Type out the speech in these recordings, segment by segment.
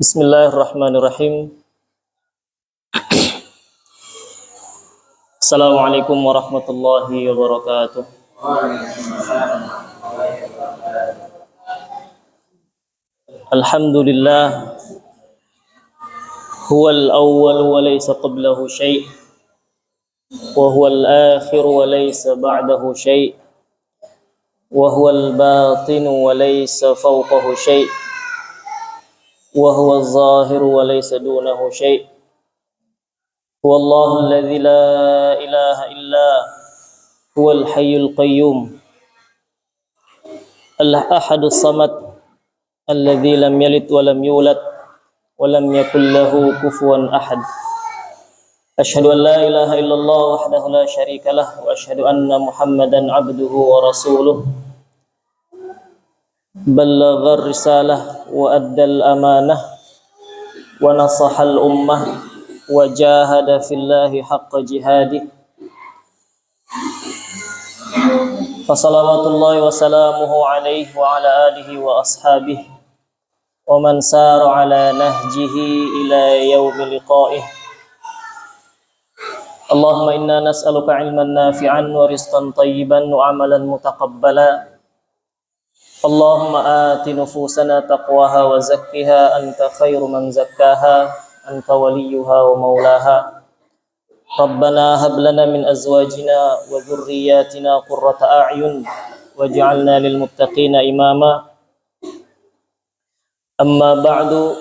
Bismillahirrahmanirrahim. Assalamualaikum warahmatullahi wabarakatuh. Alhamdulillah, huwal awwal wa laysa qablahu syai', wa huwal akhir wa laysa ba'dahu syai', wa huwal batin wa laysa fawqahu syai', wa huwal zahir wa laysa dunahu syai'. Huwallahu alladzi la ilaha illa huwal hayyul qayyum, al-ahadus samad, alladzi lam yalid wa lam yulad wa lam yakul lahu kufuwan ahad. Asyhadu an la ilaha illallah wahdahu la syarika lah, wa asyhadu anna Muhammadan abduhu wa rasuluh. Ballagha risalah wa addal amanah wa nasahal ummah wa jahada fillahi haqqa jihadih. Fa salawatullahi wa salamuhu alaihi wa ala alihi wa ashabihi wa man sara ala nahjihi ila yaumi liqa'ih. Allahumma inna nas'aluka ilman nafi'an wa rizqan tayyiban wa amalan mutaqabbala. Allahumma ati nufusana taqwaha wa zakkiha anta khairu man zakkaha anta waliyuha wa maulaha. Rabbana hab lana min azwajina wa dhurriyyatina qurrata a'yun waj'alna lil muttaqina imama. Amma ba'du.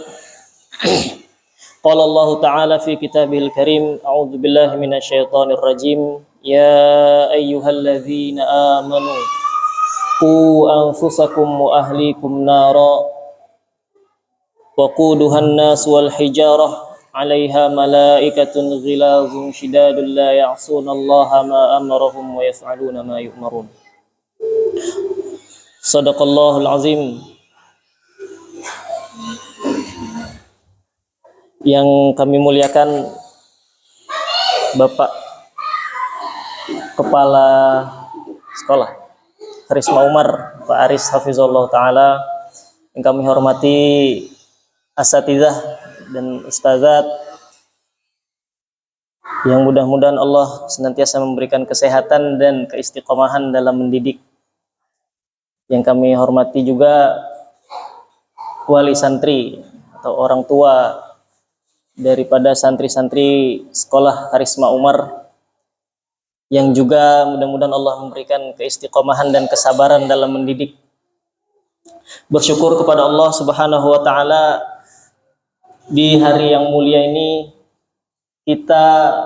Qala Allah Ta'ala fi kitabihil karim, a'udzu billahi minasyaitonir rajim. Ya ayyuhalladzina amanu qu anfusakum wa ahlikum nara waquduhan nas wal hijarah 'alaiha malaikatun ghilazun shidadun la ya'sunallaha ma amarahum wa yaf'aluna ma yu'marun. Shadaqallahul azim. Yang kami muliakan Bapak Kepala Sekolah Harisma Umar, Pak Aris Hafizullah Ta'ala. Yang kami hormati asatidzah dan ustazat, yang mudah-mudahan Allah senantiasa memberikan kesehatan dan keistiqomahan dalam mendidik. Yang kami hormati juga wali santri atau orang tua daripada santri-santri sekolah Harisma Umar, yang juga mudah-mudahan Allah memberikan keistiqomahan dan kesabaran dalam mendidik. Bersyukur kepada Allah Subhanahu wa Ta'ala, di hari yang mulia ini kita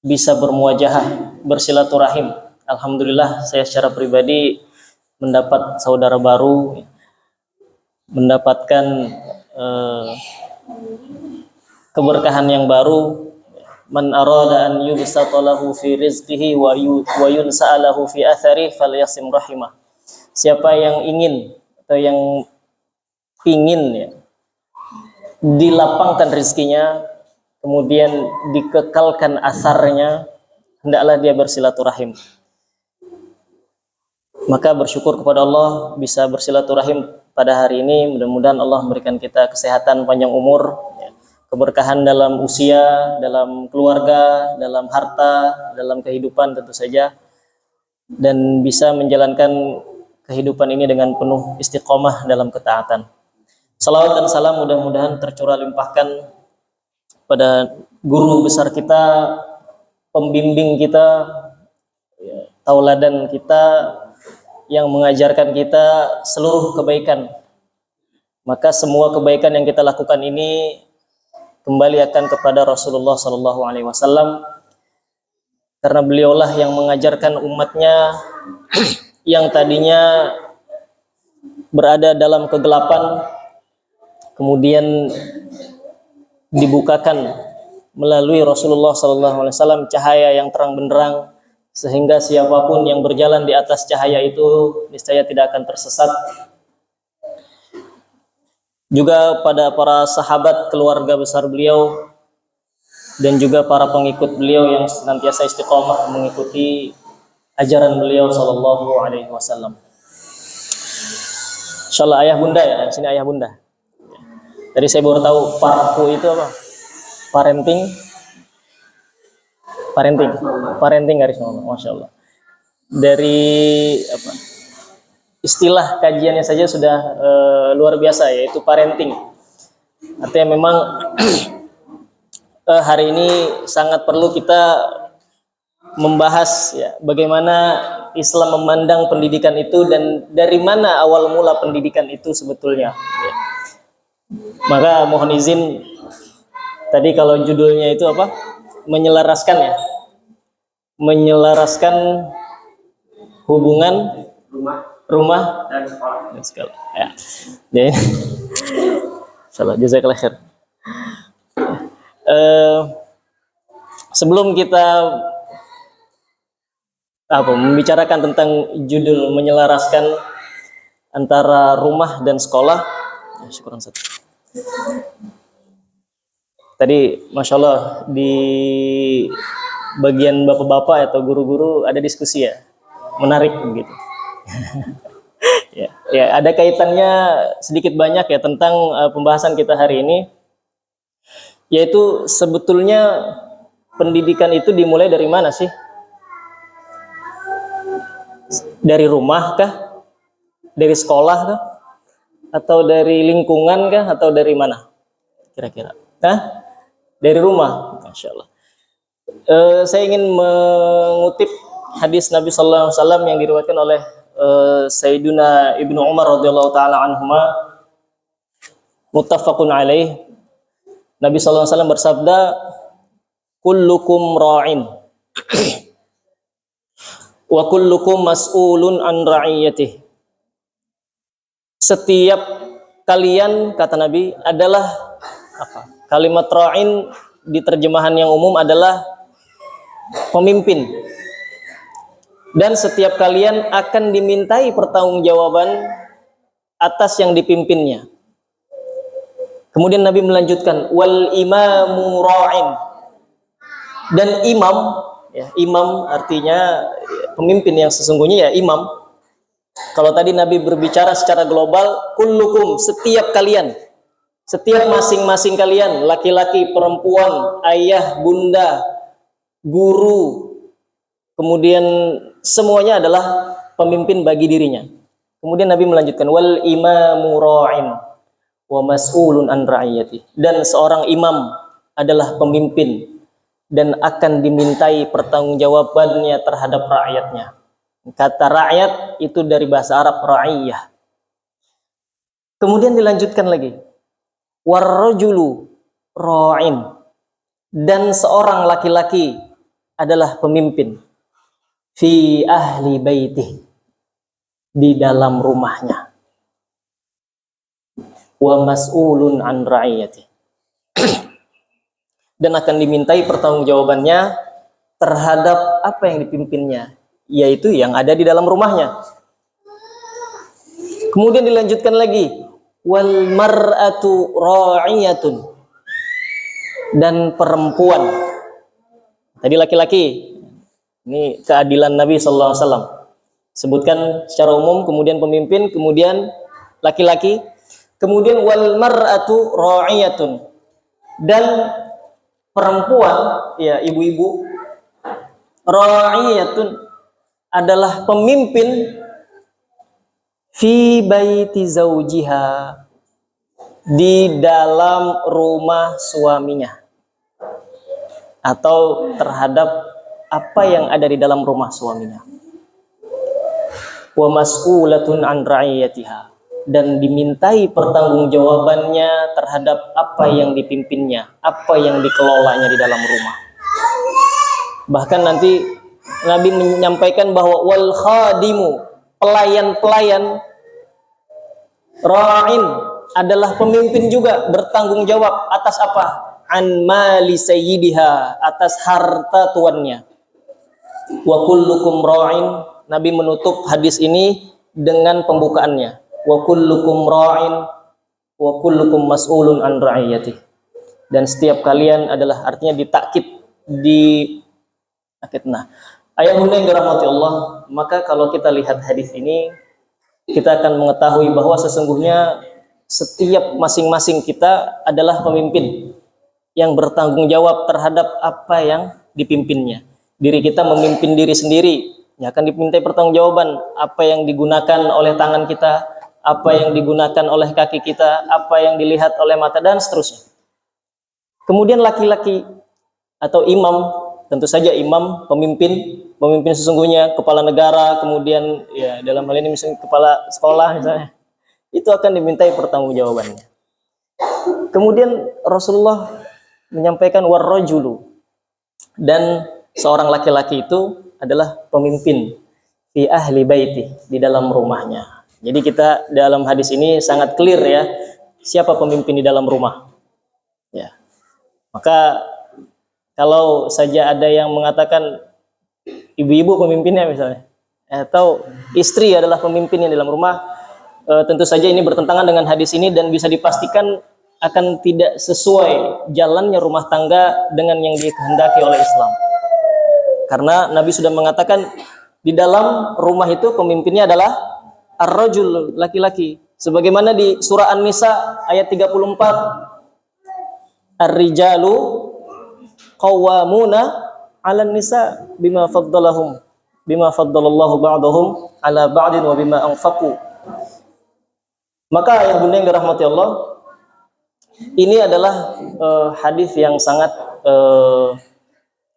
bisa bermuajahah, bersilaturahim. Alhamdulillah, saya secara pribadi mendapat saudara baru, mendapatkan keberkahan yang baru. Man arada an yubsata lahu fi rizqihi wa yunsa'alahu fi athari falyasim rahimah. Siapa yang ingin atau yang ingin ya, dilapangkan rezekinya, kemudian dikekalkan asarnya, hendaklah dia bersilaturahim. Maka bersyukur kepada Allah bisa bersilaturahim pada hari ini. Mudah-mudahan Allah memberikan kita kesehatan, panjang umur, keberkahan dalam usia, dalam keluarga, dalam harta, dalam kehidupan tentu saja, dan bisa menjalankan kehidupan ini dengan penuh istiqomah dalam ketaatan. Salawat dan salam mudah-mudahan tercurah limpahkan pada guru besar kita, pembimbing kita, tauladan kita, yang mengajarkan kita seluruh kebaikan. Maka semua kebaikan yang kita lakukan ini kembali akan kepada Rasulullah SAW, karena beliaulah yang mengajarkan umatnya yang tadinya berada dalam kegelapan, kemudian dibukakan melalui Rasulullah SAW cahaya yang terang benderang, sehingga siapapun yang berjalan di atas cahaya itu niscaya tidak akan tersesat. Juga pada para sahabat keluarga besar beliau dan juga para pengikut beliau yang senantiasa istiqomah mengikuti ajaran beliau sallallahu alaihi wasallam. Insyaallah ayah bunda ya, di sini ayah bunda. Jadi saya baru tahu parku itu apa? Parenting. Parenting garis bawah. Masya Allah. Dari apa? Istilah kajiannya saja sudah luar biasa, yaitu parenting. Artinya memang hari ini sangat perlu kita membahas ya bagaimana Islam memandang pendidikan itu dan dari mana awal mula pendidikan itu sebetulnya. Ya. Maka mohon izin tadi kalau judulnya itu apa? Menyelaraskan ya. Menyelaraskan hubungan rumah dan sekolah. Ya. Jadi salah jazakallahu khair. Sebelum kita membicarakan tentang judul menyelaraskan antara rumah dan sekolah, ya, syukuran satu. Tadi masya Allah di bagian bapak-bapak atau guru-guru ada diskusi ya, menarik begitu. ya ada kaitannya sedikit banyak ya tentang pembahasan kita hari ini, yaitu sebetulnya pendidikan itu dimulai dari mana sih? Dari rumah kah? Dari sekolah kah? Atau dari lingkungan kah? Atau dari mana? Kira-kira? Dari rumah. Masya Allah. Saya ingin mengutip hadis Nabi Sallallahu Alaihi Wasallam yang diriwayatkan oleh Sayyiduna Ibnu Umar radhiyallahu taala anhuma, muttafaqun alaih. Nabi Sallallahu Alaihi Wasallam bersabda, kullukum ra'in wa kullukum mas'ulun an ra'iyatih. Setiap kalian, kata Nabi, adalah apa? Kalimat ra'in di terjemahan yang umum adalah pemimpin. Dan setiap kalian akan dimintai pertanggungjawaban atas yang dipimpinnya. Kemudian Nabi melanjutkan, wal imamu ra'in. Dan imam, ya, imam artinya pemimpin yang sesungguhnya ya imam. Kalau tadi Nabi berbicara secara global, kullukum, setiap kalian, setiap masing-masing kalian, laki-laki, perempuan, ayah, bunda, guru, kemudian semuanya adalah pemimpin bagi dirinya. Kemudian Nabi melanjutkan, wal imamu ra'in wa mas'ulun an ra'iyati. Dan seorang imam adalah pemimpin dan akan dimintai pertanggungjawabannya terhadap rakyatnya. Kata rakyat itu dari bahasa Arab ra'iyah. Kemudian dilanjutkan lagi, warrajulu ra'in. Dan seorang laki-laki adalah pemimpin fi ahli baitih, di dalam rumahnya. Wa mas'ulun an ra'iyati. Dan akan dimintai pertanggungjawabannya terhadap apa yang dipimpinnya, yaitu yang ada di dalam rumahnya. Kemudian dilanjutkan lagi, wal mar'atu ra'iyatun. Dan perempuan, tadi laki-laki, ini keadilan Nabi Sallallahu Alaihi Wasallam. Sebutkan secara umum, kemudian pemimpin, kemudian laki-laki, kemudian wal mar'atu ra'iyatun. Dan perempuan, ya ibu-ibu, ra'iyatun adalah pemimpin fi baiti zaujiha, di dalam rumah suaminya, atau terhadap apa yang ada di dalam rumah suaminya. Wa mas'ulatun an ra'iyatiha, dan dimintai pertanggungjawabannya terhadap apa yang dipimpinnya, apa yang dikelolanya di dalam rumah. Bahkan nanti Nabi menyampaikan bahwa wal khadimu, pelayan-pelayan, ra'in adalah pemimpin juga, bertanggung jawab atas apa? An mali sayyidiha, atas harta tuannya. Wa kullukum ra'in. Nabi menutup hadis ini dengan pembukaannya, wa kullukum ra'in wa kullukum mas'ulun an ra'iyati. Dan setiap kalian adalah, artinya ditakkid, nah, ayah bunda yang dirahmati Allah, maka kalau kita lihat hadis ini, kita akan mengetahui bahwa sesungguhnya setiap masing-masing kita adalah pemimpin yang bertanggung jawab terhadap apa yang dipimpinnya. Diri kita memimpin diri sendiri, ya akan dimintai pertanggungjawaban apa yang digunakan oleh tangan kita, apa yang digunakan oleh kaki kita, apa yang dilihat oleh mata, dan seterusnya. Kemudian laki-laki atau imam, tentu saja imam, pemimpin sesungguhnya, kepala negara, kemudian ya dalam hal ini misalnya kepala sekolah misalnya, itu akan dimintai pertanggungjawabannya. Kemudian Rasulullah menyampaikan warrajulu, dan seorang laki-laki itu adalah pemimpin fi ahli baiti, di dalam rumahnya. Jadi kita dalam hadis ini sangat clear ya, siapa pemimpin di dalam rumah. Ya. Maka kalau saja ada yang mengatakan ibu-ibu pemimpinnya misalnya, atau istri adalah pemimpin yang dalam rumah, tentu saja ini bertentangan dengan hadis ini dan bisa dipastikan akan tidak sesuai jalannya rumah tangga dengan yang dikehendaki oleh Islam. Karena Nabi sudah mengatakan di dalam rumah itu pemimpinnya adalah ar-rajul, laki-laki. Sebagaimana di surah An-Nisa ayat 34, ar-rijalu qawwamuna 'alan nisa bima faddalallahu ba'dahum 'ala ba'din wa bima anfaqu. Maka ayah bunda yang dirahmati Allah, ini adalah hadis yang sangat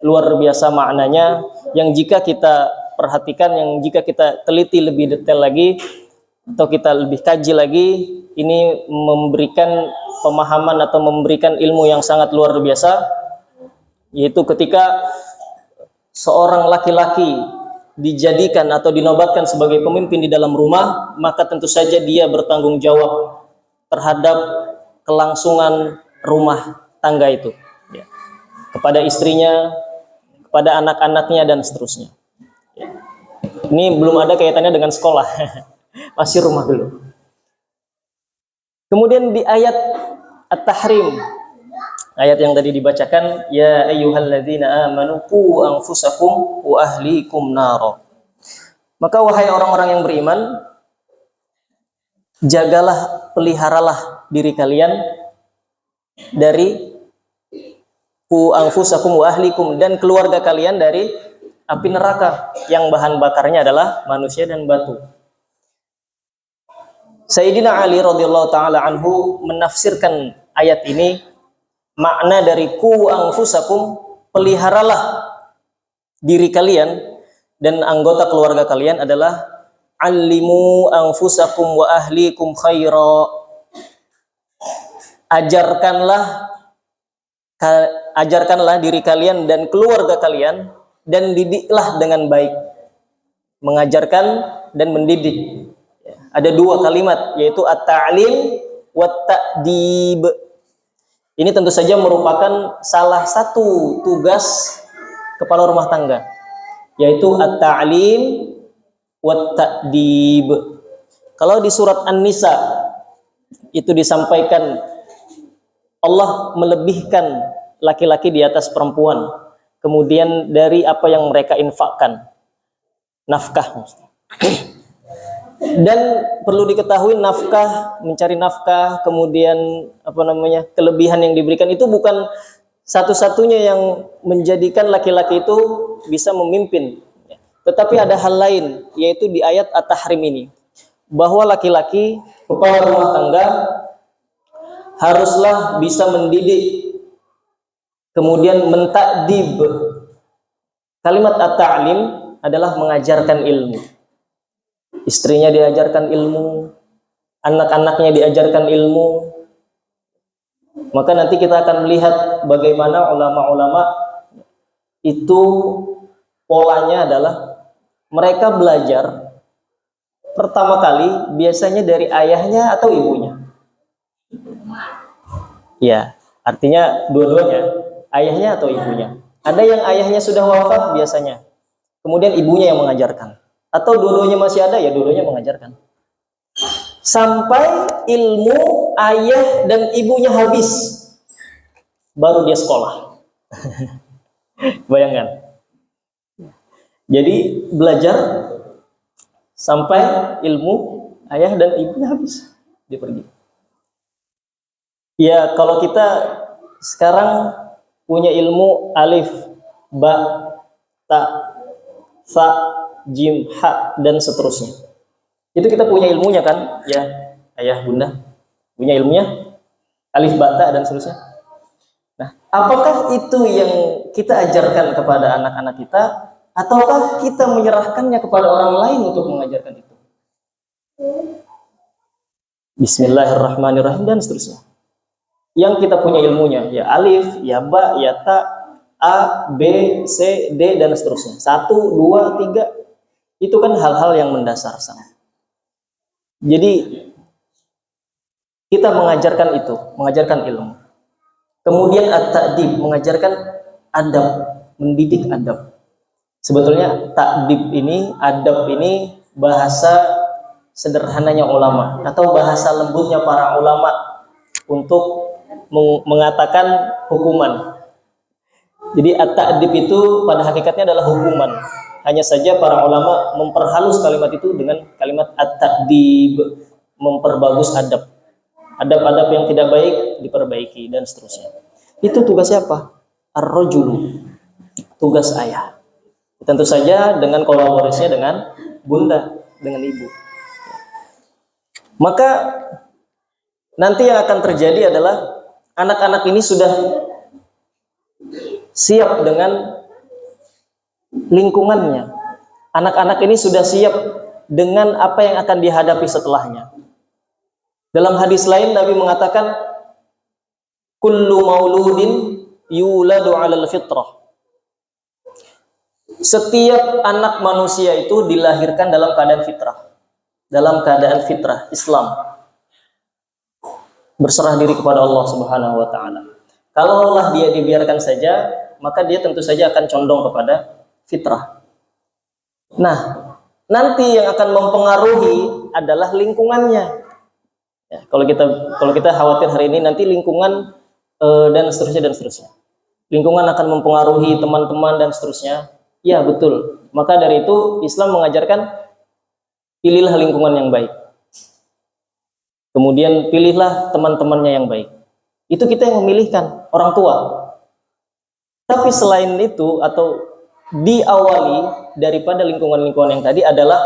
luar biasa maknanya, yang jika kita perhatikan, yang jika kita teliti lebih detail lagi atau kita lebih kaji lagi, ini memberikan pemahaman atau memberikan ilmu yang sangat luar biasa, yaitu ketika seorang laki-laki dijadikan atau dinobatkan sebagai pemimpin di dalam rumah, maka tentu saja dia bertanggung jawab terhadap kelangsungan rumah tangga itu, ya, kepada istrinya, kepada anak-anaknya, dan seterusnya. Ya. Ini belum ada kaitannya dengan sekolah, masih rumah dulu. Kemudian di ayat At-Tahrim, ayat yang tadi dibacakan, ya ayyuhalladzina amanu qu anfusakum wa ahlikum naro. Maka wahai orang-orang yang beriman, jagalah, peliharalah diri kalian dari qu anfusakum wa ahlikum, dan keluarga kalian dari api neraka yang bahan bakarnya adalah manusia dan batu. Sayyidina Ali radhiyallahu taala anhu menafsirkan ayat ini, makna dari qu anfusakum, peliharalah diri kalian dan anggota keluarga kalian, adalah allimu anfusakum wa ahlikum khaira. Ajarkanlah diri kalian dan keluarga kalian, dan didiklah dengan baik. Mengajarkan dan mendidik. Ada dua kalimat, yaitu at-ta'lim wa ta'dib. Ini tentu saja merupakan salah satu tugas kepala rumah tangga, yaitu at-ta'lim wa ta'dib. Kalau di surat An-Nisa itu disampaikan Allah melebihkan laki-laki di atas perempuan, kemudian dari apa yang mereka infakkan, nafkah. Dan perlu diketahui, nafkah, mencari nafkah, kemudian kelebihan yang diberikan itu bukan satu-satunya yang menjadikan laki-laki itu bisa memimpin. Tetapi ada hal lain, yaitu di ayat At-Tahrim ini, bahwa laki-laki, kepala rumah tangga, haruslah bisa mendidik, kemudian mentakdib. Kalimat at-ta'lim adalah mengajarkan ilmu. Istrinya diajarkan ilmu, anak-anaknya diajarkan ilmu. Maka nanti kita akan melihat bagaimana ulama-ulama itu polanya adalah mereka belajar pertama kali biasanya dari ayahnya atau ibunya. Ya, artinya dua-duanya, ayahnya atau ibunya. Ada yang ayahnya sudah wafat biasanya, kemudian ibunya yang mengajarkan. Atau dua-duanya masih ada, ya dua-duanya mengajarkan. Sampai ilmu ayah dan ibunya habis, baru dia sekolah. Bayangkan. Jadi belajar sampai ilmu ayah dan ibunya habis, dia pergi. Ya, kalau kita sekarang punya ilmu alif, ba, ta, sa, jim, ha, dan seterusnya. Itu kita punya ilmunya kan, ya ayah, bunda, punya ilmunya alif, ba, ta, dan seterusnya. Nah, apakah itu yang kita ajarkan kepada anak-anak kita, ataukah kita menyerahkannya kepada orang lain untuk mengajarkan itu? Bismillahirrahmanirrahim dan seterusnya. Yang kita punya ilmunya, ya alif, ya ba, ya ta, a, b, c, d, dan seterusnya. 1, 2, 3. Itu kan hal-hal yang mendasar sangat. Jadi kita mengajarkan itu, mengajarkan ilmu. Kemudian at-ta'dib, mengajarkan adab, mendidik adab. Sebetulnya ta'dib ini, adab ini bahasa sederhananya ulama atau bahasa lembutnya para ulama untuk mengatakan hukuman. Jadi at-ta'dib itu pada hakikatnya adalah hukuman. Hanya saja para ulama memperhalus kalimat itu dengan kalimat at-ta'dib, memperbagus adab. Adab-adab yang tidak baik diperbaiki dan seterusnya. Itu tugas siapa? Ar-rajulu. Tugas ayah. Tentu saja dengan kolaborasinya dengan bunda, dengan ibu. Maka nanti yang akan terjadi adalah anak-anak ini sudah siap dengan lingkungannya. Anak-anak ini sudah siap dengan apa yang akan dihadapi setelahnya. Dalam hadis lain Nabi mengatakan, kullu mauludin yuladu 'alal fitrah. Setiap anak manusia itu dilahirkan dalam keadaan fitrah. Dalam keadaan fitrah Islam. Berserah diri kepada Allah Subhanahu wa taala. Kalaulah dia dibiarkan saja, maka dia tentu saja akan condong kepada fitrah. Nah, nanti yang akan mempengaruhi adalah lingkungannya. Ya, kalau kita khawatir hari ini nanti lingkungan dan seterusnya. Lingkungan akan mempengaruhi teman-teman dan seterusnya. Ya, betul. Maka dari itu Islam mengajarkan pilihlah lingkungan yang baik. Kemudian pilihlah teman-temannya yang baik. Itu kita yang memilihkan, orang tua. Tapi selain itu atau diawali daripada lingkungan-lingkungan yang tadi adalah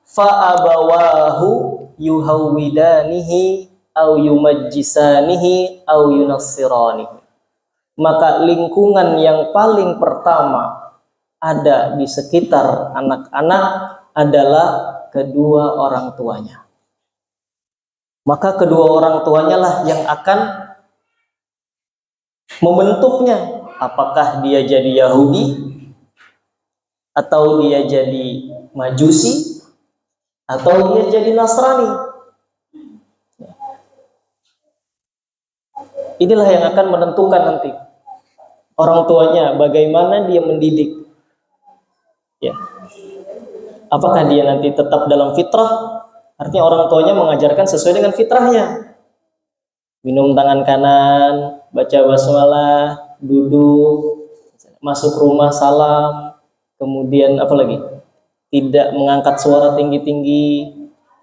fa'abawahu yuhawwidanihi au yumajjisanihi au yunassiranihi. Maka lingkungan yang paling pertama ada di sekitar anak-anak adalah kedua orang tuanya. Maka kedua orang tuanya lah yang akan membentuknya. Apakah dia jadi Yahudi atau dia jadi Majusi atau dia jadi Nasrani. Inilah yang akan menentukan nanti orang tuanya bagaimana dia mendidik. Ya. Apakah dia nanti tetap dalam fitrah? Artinya orang tuanya mengajarkan sesuai dengan fitrahnya. Minum tangan kanan, baca basmalah, duduk, masuk rumah salam, kemudian apa lagi? Tidak mengangkat suara tinggi-tinggi,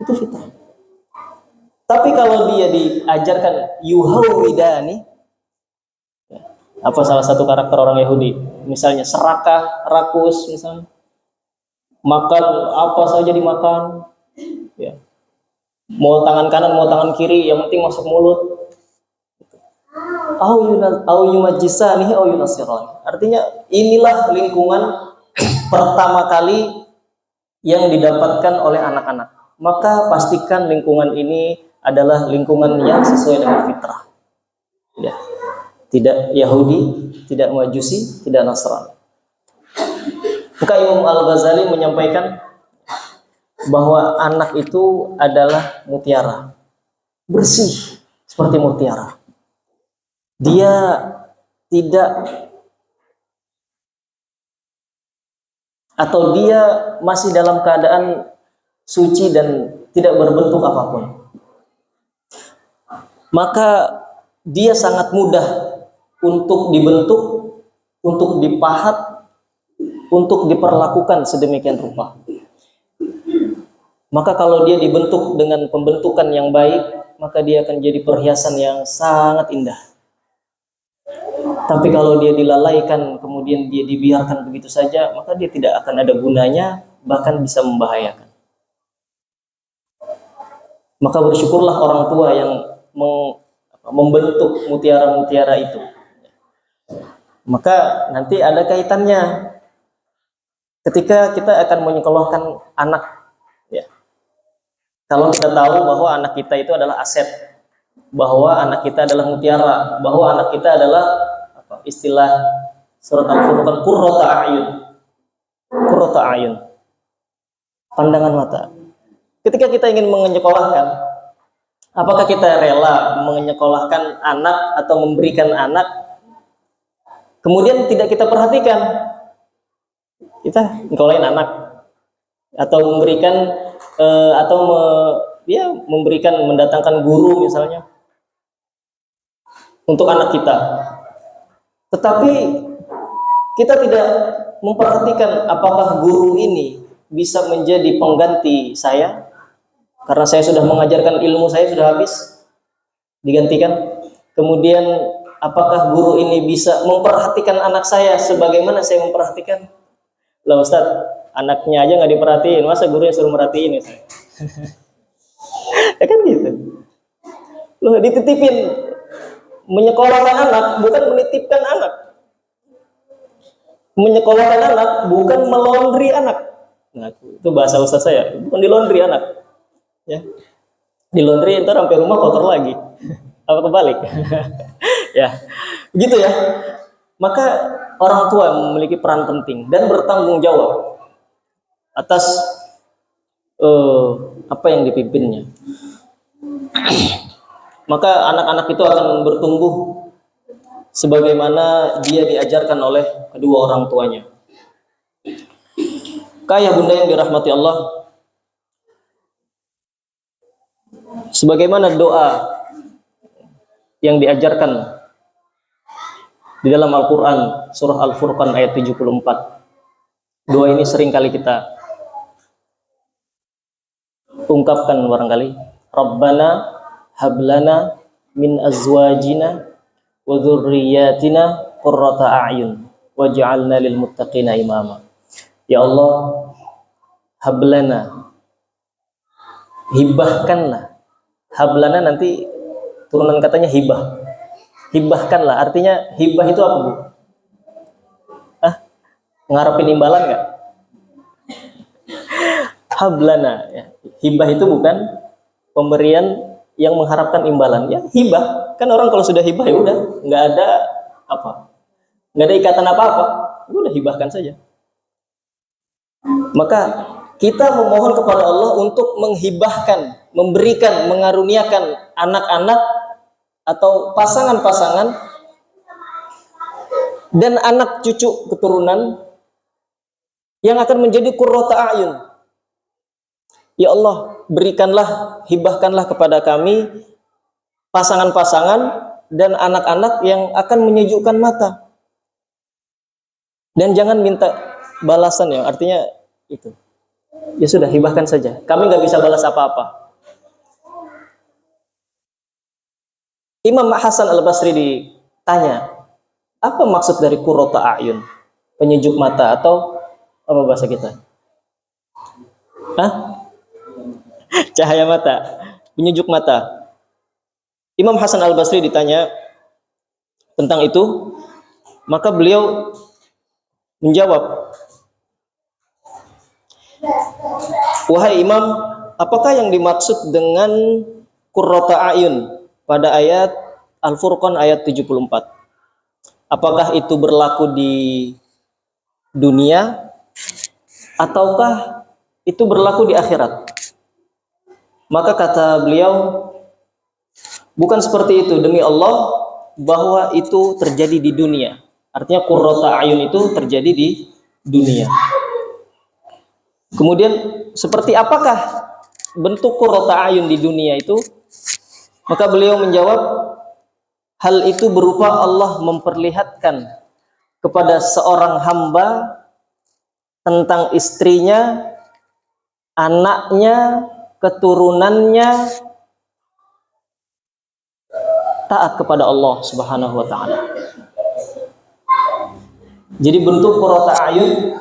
itu fitrah. Tapi kalau dia diajarkan yuhawwidani, apa salah satu karakter orang Yahudi? Misalnya serakah, rakus, misalnya makan apa saja dimakan, ya. Mau tangan kanan, mau tangan kiri, yang penting masuk mulut. Au yumajjisanihi au yunassirani. Artinya inilah lingkungan pertama kali yang didapatkan oleh anak-anak. Maka pastikan lingkungan ini adalah lingkungan yang sesuai dengan fitrah. Ya. Tidak Yahudi, tidak Majusi, tidak Nasrani. Maka Imam Al-Ghazali menyampaikan bahwa anak itu adalah mutiara, bersih seperti mutiara. Dia tidak atau dia masih dalam keadaan suci dan tidak berbentuk apapun. Maka dia sangat mudah untuk dibentuk, untuk dipahat, untuk diperlakukan sedemikian rupa. Maka kalau dia dibentuk dengan pembentukan yang baik, maka dia akan jadi perhiasan yang sangat indah. Tapi kalau dia dilalaikan, kemudian dia dibiarkan begitu saja, maka dia tidak akan ada gunanya, bahkan bisa membahayakan. Maka bersyukurlah orang tua yang membentuk mutiara-mutiara itu. Maka nanti ada kaitannya ketika kita akan menyekolahkan anak, ya. Kalau kita tahu bahwa anak kita itu adalah aset, bahwa anak kita adalah mutiara, bahwa anak kita adalah istilah surat Al-Furqan, qurrata a'yun. Qurrata a'yun. Pandangan mata. Ketika kita ingin menyekolahkan, apakah kita rela menyekolahkan anak atau memberikan anak kemudian tidak kita perhatikan? Kita nyekolahin anak atau memberikan memberikan mendatangkan guru misalnya untuk anak kita. Tetapi kita tidak memperhatikan apakah guru ini bisa menjadi pengganti saya karena saya sudah mengajarkan ilmu, saya sudah habis, digantikan. Kemudian apakah guru ini bisa memperhatikan anak saya sebagaimana saya memperhatikan? Lah Ustaz, anaknya aja nggak diperhatiin, masa gurunya suruh merhatiin ya? Ya kan gitu. Loh, dititipin. Menyekolahkan anak bukan menitipkan anak. Menyekolahkan anak bukan melondri anak. Nah, itu bahasa Ustaz saya, bukan dilondri anak. Ya. Dilondri ntar sampai rumah kotor lagi. Apa kebalik? Ya. Begitu ya. Maka orang tua memiliki peran penting dan bertanggung jawab atas apa yang dipimpinnya. Maka anak-anak itu akan bertumbuh sebagaimana dia diajarkan oleh kedua orang tuanya. Ayah bunda yang dirahmati Allah, sebagaimana doa yang diajarkan di dalam Al-Quran surah Al-Furqan ayat 74. Doa ini sering kali kita ungkapkan barangkali. Rabbana hablana min azwajina wa dzurriyyatina qurrata a'yun waj'alna lil muttaqina imama. Ya Allah, hablana, hibahkanlah. Hablana nanti turunan katanya hibah. Hibahkanlah, artinya hibah itu apa, Bu? Ngarepin imbalan nggak? Hablana, ya. Hibah itu bukan pemberian yang mengharapkan imbalan, ya hibah. Kan orang kalau sudah hibah ya udah, nggak ada apa, nggak ada ikatan apa-apa, udah hibahkan saja. Maka kita memohon kepada Allah untuk menghibahkan, memberikan, mengaruniakan anak-anak atau pasangan-pasangan dan anak cucu keturunan yang akan menjadi qurrata a'yun. Ya Allah, berikanlah, hibahkanlah kepada kami pasangan-pasangan dan anak-anak yang akan menyejukkan mata. Dan jangan minta balasan ya, artinya itu. Ya sudah, hibahkan saja. Kami nggak bisa balas apa-apa. Imam Hasan Al-Basri ditanya, apa maksud dari qurrata a'yun? Penyejuk mata atau apa bahasa kita? Cahaya mata, penyejuk mata. Imam Hasan Al-Basri ditanya tentang itu, maka beliau menjawab, wahai Imam, apakah yang dimaksud dengan qurrata a'yun pada ayat Al-Furqan ayat 74? Apakah itu berlaku di dunia ataukah itu berlaku di akhirat? Maka kata beliau, bukan seperti itu, demi Allah, bahwa itu terjadi di dunia. Artinya qurrata a'yun itu terjadi di dunia. Kemudian seperti apakah bentuk qurrata a'yun di dunia itu? Maka beliau menjawab, hal itu berupa Allah memperlihatkan kepada seorang hamba tentang istrinya anaknya, keturunannya taat kepada Allah Subhanahu wa taala. Jadi bentuk qurrata ayun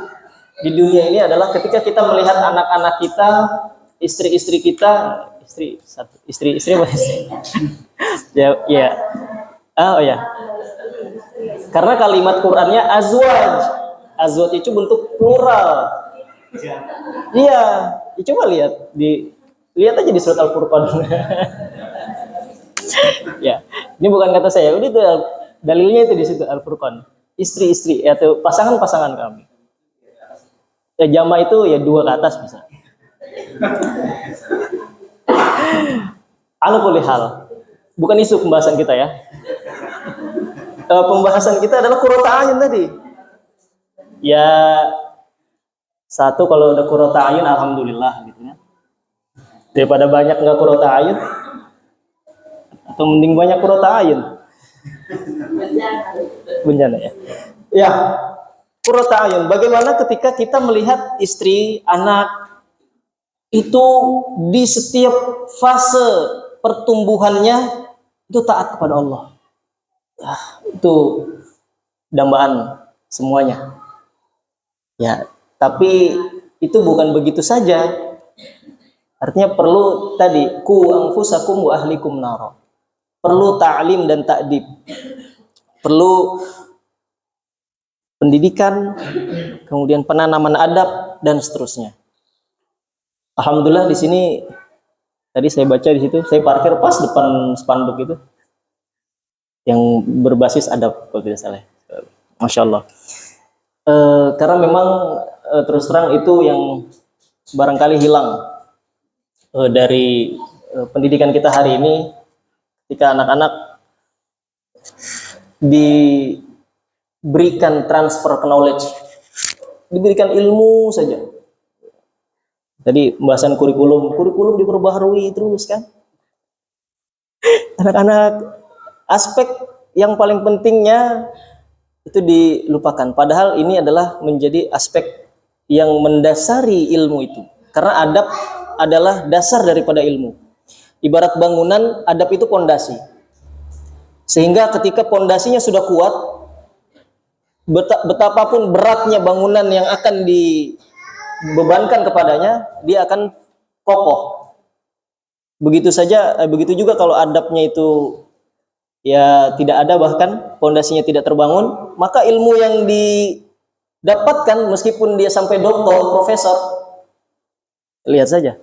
di dunia ini adalah ketika kita melihat anak-anak kita, istri-istri kita, istri apa istri? Ya, ya. Oh ya. Karena kalimat Qur'annya azwaj. Azwaj itu bentuk plural. Iya, coba lihat aja di surat Al-Furqan. Ya, ini bukan kata saya. Udah itu dalilnya itu di situ Al-Furqan. Istri-istri atau pasangan-pasangan kami. Jama itu ya 2 ke atas bisa. Ala kulli hal. Bukan isu pembahasan kita ya. Pembahasan kita adalah qurrata ayun tadi. Ya, satu kalau udah qurrata ayun alhamdulillah gitu ya. Daripada banyak nggak qurrata ayun, atau mending banyak qurrata ayun. Bencana ya. Ya, qurrata ayun. Bagaimana ketika kita melihat istri, anak itu di setiap fase pertumbuhannya itu taat kepada Allah. Itu dambaan semuanya. Ya, tapi itu bukan begitu saja. Artinya perlu tadi ku anfusakum wa ahlikum nara. Perlu ta'lim dan ta'dib. Perlu pendidikan, kemudian penanaman adab dan seterusnya. Alhamdulillah di sini tadi saya baca di situ, saya parkir pas depan spanduk itu yang berbasis adab kalau tidak salah. Masya Allah. Karena memang terus terang itu yang barangkali hilang dari pendidikan kita hari ini, ketika anak-anak diberikan transfer knowledge, diberikan ilmu saja. Tadi pembahasan kurikulum diperbaharui terus kan. Anak-anak aspek yang paling pentingnya itu dilupakan. Padahal ini adalah menjadi aspek yang mendasari ilmu itu. Karena adab adalah dasar daripada ilmu. Ibarat bangunan, adab itu pondasi. Sehingga ketika pondasinya sudah kuat, betapapun beratnya bangunan yang akan dibebankan kepadanya, dia akan kokoh. Begitu saja, begitu juga kalau adabnya itu ya tidak ada, bahkan pondasinya tidak terbangun, maka ilmu yang didapatkan meskipun dia sampai doktor, profesor, lihat saja,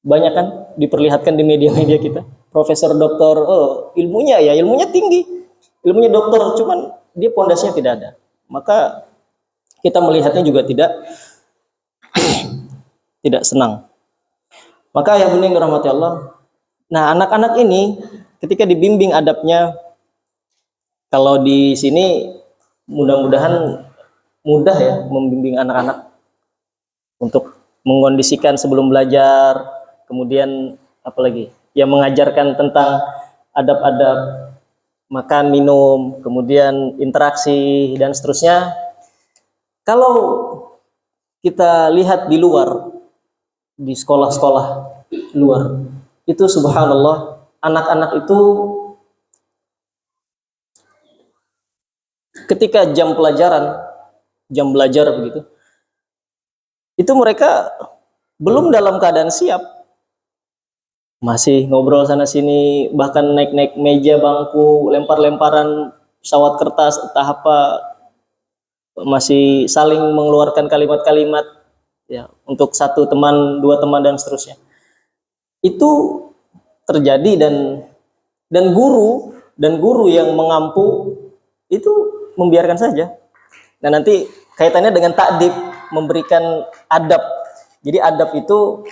banyak kan diperlihatkan di media-media kita, profesor, doktor, ilmunya tinggi, ilmunya doktor, cuman dia pondasinya tidak ada, maka kita melihatnya juga tidak senang. Maka ya bening rahmati Allah. Nah, anak-anak ini ketika dibimbing adabnya, kalau di sini mudah-mudahan mudah ya membimbing anak-anak untuk mengkondisikan sebelum belajar, kemudian apalagi ya mengajarkan tentang adab-adab makan, minum, kemudian interaksi dan seterusnya. Kalau kita lihat di luar, di sekolah-sekolah luar, itu subhanallah, anak-anak itu ketika jam belajar begitu, itu mereka belum dalam keadaan siap, masih ngobrol sana sini, bahkan naik-naik meja, bangku, lempar-lemparan pesawat kertas, entah apa, masih saling mengeluarkan kalimat-kalimat ya untuk satu teman, 2 teman dan seterusnya. Itu terjadi dan guru yang mengampu itu membiarkan saja. Nah, nanti kaitannya dengan ta'dib, memberikan adab. Jadi adab itu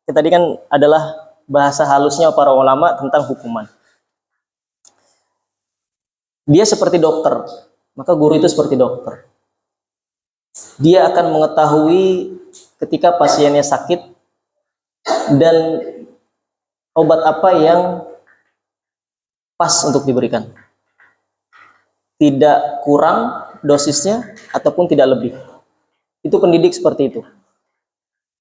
tadi kan adalah bahasa halusnya para ulama tentang hukuman. Dia seperti dokter, maka guru itu seperti dokter. Dia akan mengetahui ketika pasiennya sakit dan obat apa yang pas untuk diberikan. Tidak kurang dosisnya ataupun tidak lebih. Itu pendidik seperti itu.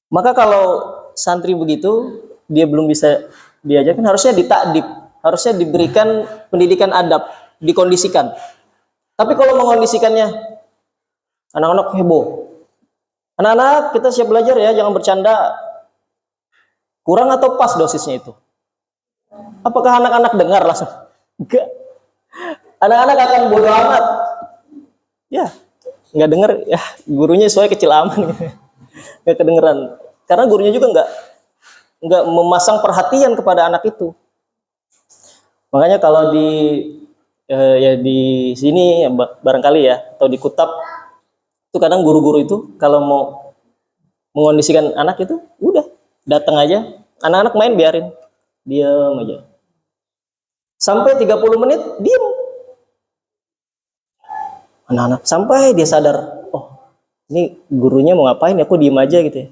Maka kalau santri begitu, dia belum bisa diajarkan, harusnya ditakdib, harusnya diberikan pendidikan adab, dikondisikan. Tapi kalau mengondisikannya, anak-anak heboh. Anak-anak, kita siap belajar ya, jangan bercanda. Kurang atau pas dosisnya itu? Apakah anak-anak dengar langsung? Enggak. Anak-anak akan bodoh amat. Ya, nggak dengar, ya gurunya soalnya kecil aman. Nggak kedengeran. Karena gurunya juga nggak memasang perhatian kepada anak itu. Makanya kalau ya di sini ya, barangkali ya, atau di Kutab itu kadang guru-guru itu kalau mau mengondisikan anak itu udah datang aja, anak-anak main biarin, diam aja sampai 30 menit diam anak-anak sampai dia sadar, oh ini gurunya mau ngapain ya, aku diem aja gitu ya.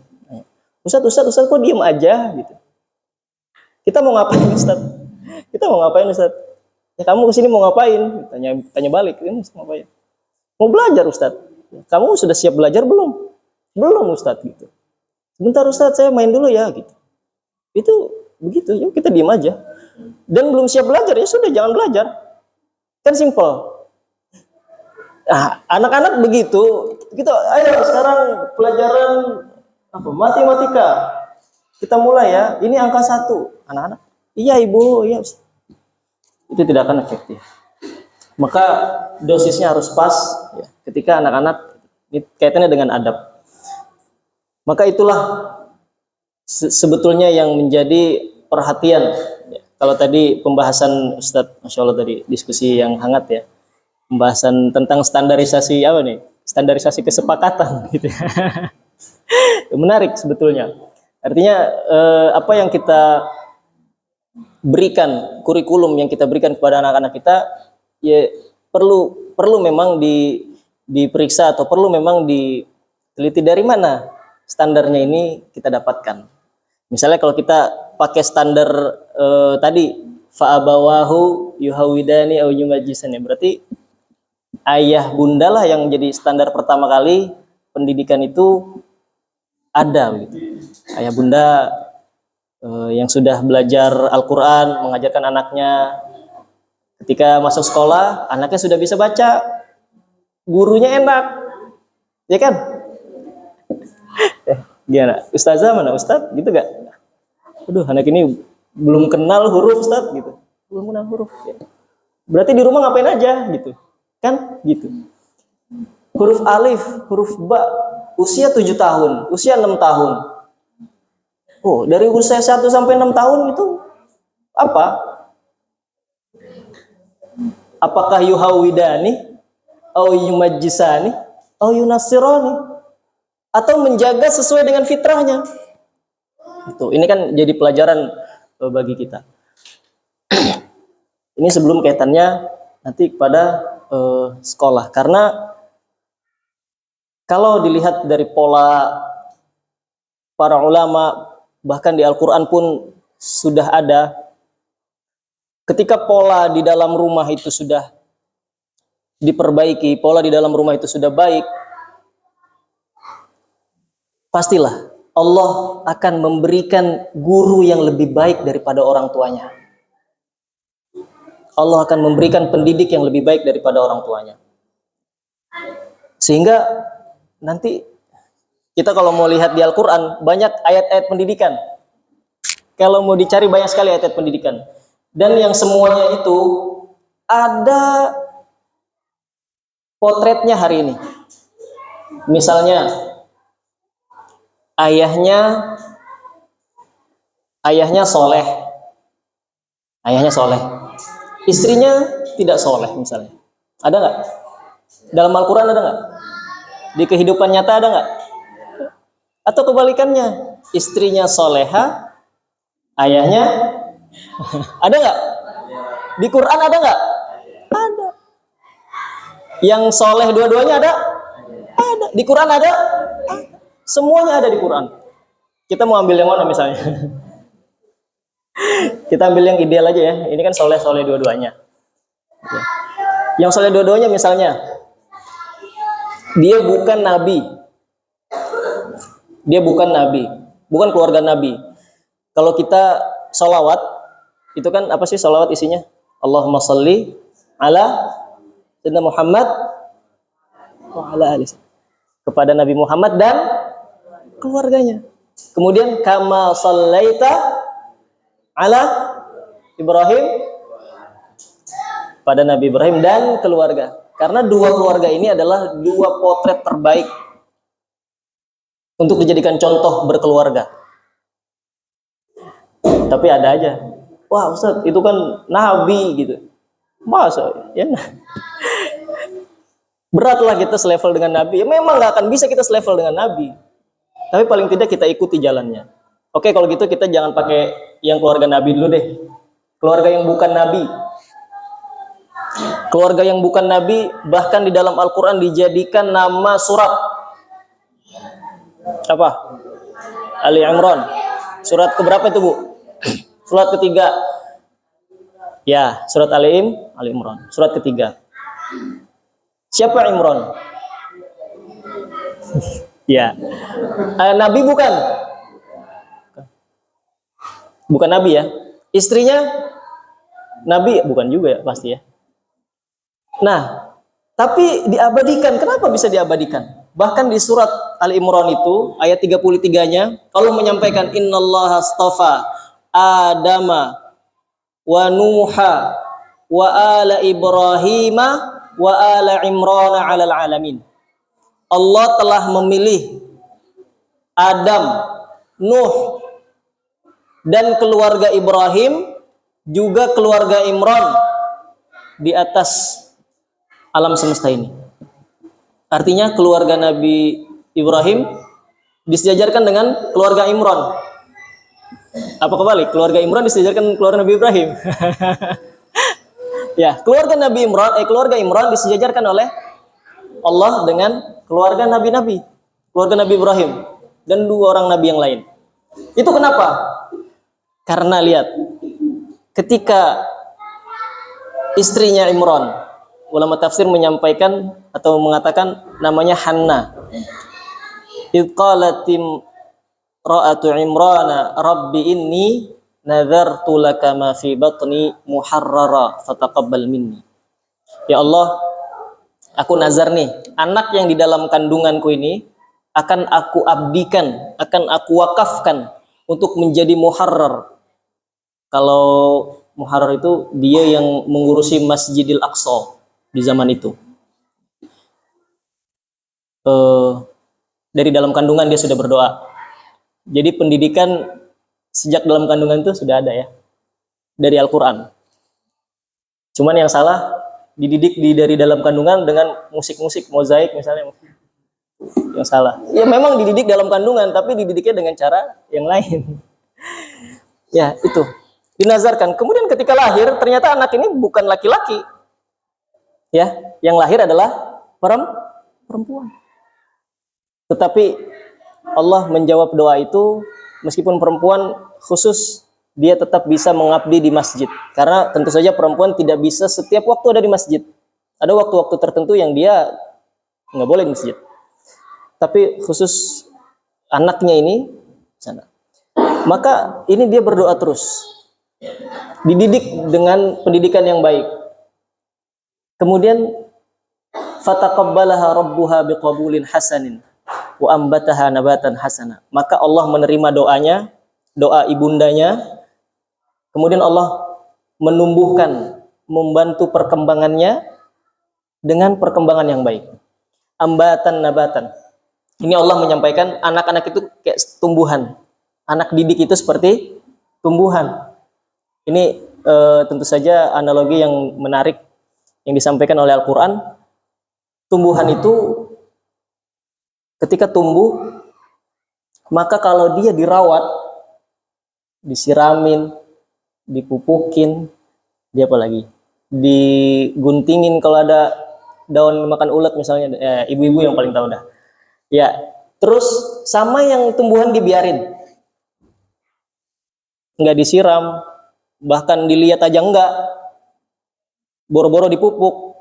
Ustadz kok diem aja gitu. Kita mau ngapain Ustadz? Kita mau ngapain Ustadz? Ya kamu kesini mau ngapain? Tanya balik, ini mau ngapain? Mau belajar Ustadz. Kamu sudah siap belajar belum? Belum Ustadz gitu. Sebentar Ustadz, saya main dulu ya gitu. Itu begitu, yuk kita diem aja. Dan belum siap belajar, ya sudah jangan belajar. Kan simple. Nah, anak-anak begitu, kita ayo sekarang pelajaran apa? Matematika. Kita mulai ya. Ini angka 1. Anak-anak, iya Ibu, iya. Itu tidak akan efektif. Maka dosisnya harus pas ya, ketika anak-anak kaitannya dengan adab. Maka itulah sebetulnya yang menjadi perhatian. Ya, kalau tadi pembahasan Ustadz, Masya Allah tadi diskusi yang hangat ya. Pembahasan tentang standarisasi apa nih? Standarisasi kesepakatan gitu ya. Menarik sebetulnya. Artinya apa yang kita berikan, kurikulum yang kita berikan kepada anak-anak kita ya perlu memang diperiksa atau perlu memang diteliti dari mana standarnya ini kita dapatkan. Misalnya kalau kita pakai standar tadi fa'abawahu yuhawidani au yumajjisani, berarti ayah bunda lah yang jadi standar pertama kali pendidikan itu ada begitu. Ayah bunda yang sudah belajar Al-Quran, mengajarkan anaknya. Ketika masuk sekolah, anaknya sudah bisa baca, gurunya enak, ya kan? Gimana? Ustazah mana? Ustadz gitu gak? Aduh, anak ini belum kenal huruf Ustadz gitu. Belum kenal huruf. Ya. Berarti di rumah ngapain aja gitu. Kan gitu. Huruf alif, huruf ba, usia 7 tahun, usia 6 tahun. Oh, dari usia 1 sampai 6 tahun itu apa? Apakah yuhawidani au yumajjisani au yunasirani, atau menjaga sesuai dengan fitrahnya? Itu ini kan jadi pelajaran bagi kita. Ini sebelum kaitannya nanti kepada sekolah, karena kalau dilihat dari pola para ulama, bahkan di Al-Quran pun sudah ada, ketika pola di dalam rumah itu sudah diperbaiki, pola di dalam rumah itu sudah baik, pastilah Allah akan memberikan guru yang lebih baik daripada orang tuanya. Allah akan memberikan pendidik yang lebih baik daripada orang tuanya. Sehingga nanti kita kalau mau lihat di Al-Quran, banyak ayat-ayat pendidikan. Kalau mau dicari banyak sekali ayat-ayat pendidikan. Dan yang semuanya itu ada potretnya hari ini. Misalnya ayahnya soleh. Ayahnya soleh. Istrinya tidak soleh misalnya. Ada nggak? Dalam Al-Quran ada nggak? Di kehidupan nyata ada nggak? Atau kebalikannya, istrinya soleha, ayahnya ada nggak? Di Quran ada nggak? Ada. Yang soleh dua-duanya ada? Ada. Di Quran ada? Semuanya ada di Quran. Kita mau ambil yang mana misalnya? Kita ambil yang ideal aja ya. Ini kan soleh-soleh dua-duanya. Yang soleh dua-duanya misalnya, dia bukan nabi. Dia bukan nabi. bukan keluarga Nabi. Kalau kita sholawat, itu kan apa sih sholawat isinya? Allahumma sholli ala Sayyidina Muhammad wa ala ali, kepada Nabi Muhammad dan keluarganya. Kemudian kama shallaita ala Ibrahim, pada Nabi Ibrahim dan keluarga. Karena dua keluarga ini adalah dua potret terbaik untuk dijadikan contoh berkeluarga. Tapi ada aja, wah Ustaz itu kan Nabi gitu. Masa ya? Beratlah kita selevel dengan Nabi. Ya memang nggak akan bisa kita selevel dengan Nabi. Tapi paling tidak kita ikuti jalannya. Oke, kalau gitu kita jangan pakai yang keluarga Nabi dulu deh. Keluarga yang bukan Nabi. Keluarga yang bukan Nabi bahkan di dalam Al-Quran dijadikan nama surat. Apa? Ali Imran. Surat keberapa itu, Bu? Surat ketiga. Ya, surat Ali Imran. Surat ketiga. Siapa Imran? Ya. Nabi bukan? Bukan Nabi ya. Istrinya Nabi bukan juga ya pasti ya. Nah, tapi diabadikan. Kenapa bisa diabadikan? Bahkan di surat Ali Imran itu ayat 33-nya Allah menyampaikan innallaha astafa Adama wa Nuha wa ala Ibrahima wa ala Imran 'alal alamin. Allah telah memilih Adam, Nuh, dan keluarga Ibrahim, juga keluarga Imran di atas alam semesta ini. Artinya keluarga Nabi Ibrahim disejajarkan dengan keluarga Imran. Apa kebalik? Keluarga Imran disejajarkan keluarga Nabi Ibrahim. Ya, keluarga Imran disejajarkan oleh Allah dengan keluarga nabi-nabi, keluarga Nabi Ibrahim dan dua orang nabi yang lain. Itu kenapa? Karena lihat, ketika istrinya Imran, ulama tafsir menyampaikan atau mengatakan namanya Hanna. Idh qalatim ra'atu Imrana rabbi inni nadzartu laka ma fi batni muharrara fataqabbal minni. Ya Allah, aku nazar nih, anak yang di dalam kandunganku ini akan aku abdikan, akan aku wakafkan untuk menjadi muharrar. Kalau muharrar itu dia yang mengurusi Masjidil Aqsa di zaman itu. Dari dalam kandungan dia sudah berdoa. Jadi pendidikan sejak dalam kandungan itu sudah ada ya, dari Al-Quran. Cuman yang salah dididik dari dalam kandungan dengan musik-musik mozaik misalnya, yang salah. Ya memang dididik dalam kandungan, tapi dididiknya dengan cara yang lain. Ya itu dinazarkan. Kemudian ketika lahir ternyata anak ini bukan laki-laki, ya, yang lahir adalah perempuan. Tetapi Allah menjawab doa itu, meskipun perempuan khusus, dia tetap bisa mengabdi di masjid. Karena tentu saja perempuan tidak bisa setiap waktu ada di masjid. Ada waktu-waktu tertentu yang dia nggak boleh di masjid. Tapi khusus anaknya ini sana. Maka ini dia berdoa terus. Dididik dengan pendidikan yang baik. Kemudian fataqabbalaha rabbuha biqabulin hasanin wa ambataha nabatan hasana. Maka Allah menerima doanya, doa ibundanya. Kemudian Allah menumbuhkan, membantu perkembangannya dengan perkembangan yang baik. Ambatan nabatan. Ini Allah menyampaikan anak-anak itu kayak tumbuhan. Anak didik itu seperti tumbuhan. Ini tentu saja analogi yang menarik yang disampaikan oleh Al-Quran. Tumbuhan itu ketika tumbuh, maka kalau dia dirawat, disiramin, dipupukin, dia apa lagi? Diguntingin kalau ada daun makan ulat misalnya, ibu-ibu yang paling tahu dah. Ya, terus sama yang tumbuhan dibiarin, nggak disiram, bahkan dilihat aja enggak, boro-boro dipupuk,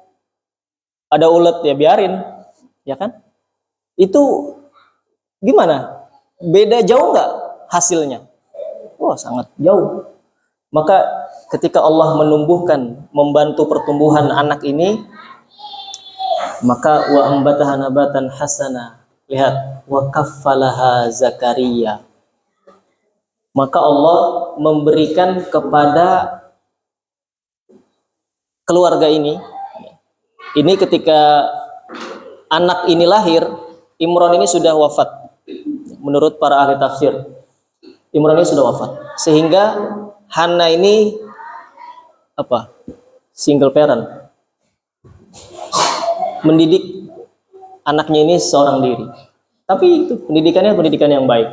ada ulat ya biarin, ya kan? Itu gimana? Beda jauh nggak hasilnya? Wah, sangat jauh. Maka ketika Allah menumbuhkan, membantu pertumbuhan anak ini, maka wa ambataha nabatan hasana. Lihat, wa kaffalaha Zakaria. Maka Allah memberikan kepada keluarga ini ketika anak ini lahir, Imran ini sudah wafat. Menurut para ahli tafsir, Imran ini sudah wafat. Sehingga Hana ini single parent, mendidik anaknya ini seorang diri. Tapi itu pendidikannya pendidikan yang baik,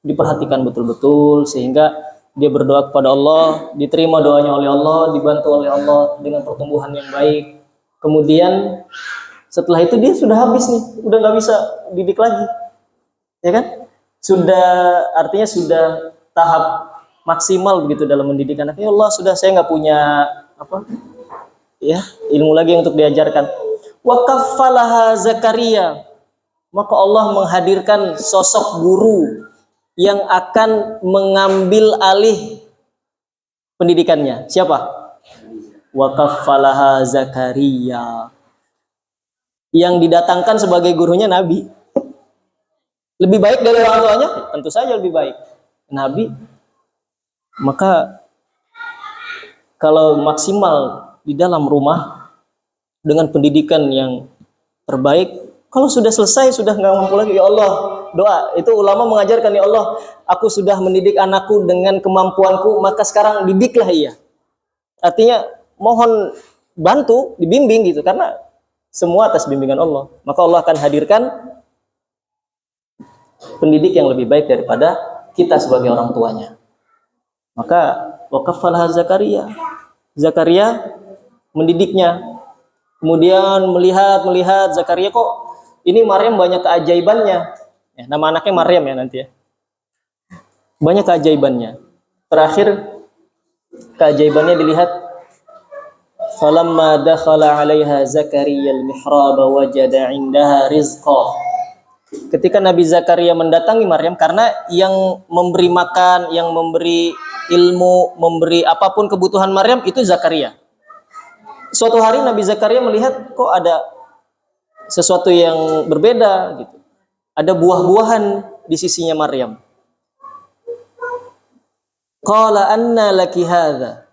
diperhatikan betul-betul sehingga dia berdoa kepada Allah, diterima doanya oleh Allah, dibantu oleh Allah dengan pertumbuhan yang baik. Kemudian setelah itu dia sudah habis nih, udah nggak bisa didik lagi, ya kan? Artinya sudah tahap maksimal begitu dalam mendidik anak. Ya Allah, sudah saya nggak punya ilmu lagi untuk diajarkan. Wa kaffalaha Zakaria. Maka Allah menghadirkan sosok guru yang akan mengambil alih pendidikannya. Siapa? Wa kaffalaha Zakaria. Yang didatangkan sebagai gurunya Nabi. Lebih baik dari orang tuanya? Tentu saja lebih baik. Nabi. Maka kalau maksimal di dalam rumah dengan pendidikan yang terbaik, kalau sudah selesai, sudah nggak mampu lagi, ya Allah, doa. Itu ulama mengajarkan, ya Allah, aku sudah mendidik anakku dengan kemampuanku, maka sekarang didiklah ia. Artinya mohon bantu, dibimbing gitu, karena semua atas bimbingan Allah. Maka Allah akan hadirkan pendidik yang lebih baik daripada kita sebagai orang tuanya. Maka waqafalha Zakaria. Zakaria mendidiknya. Kemudian melihat Zakaria, kok ini Maryam banyak keajaibannya. Ya, nama anaknya Maryam ya nanti ya. Banyak keajaibannya. Terakhir keajaibannya dilihat, falamma dakhala 'alaiha Zakaria al-mihrab wajada 'indaha rizqa. Ketika Nabi Zakaria mendatangi Maryam, karena yang memberi makan, yang memberi ilmu, memberi apapun kebutuhan Maryam itu Zakaria. Suatu hari Nabi Zakaria melihat kok ada sesuatu yang berbeda gitu. Ada buah-buahan di sisinya Maryam. Qala anna laki hadza.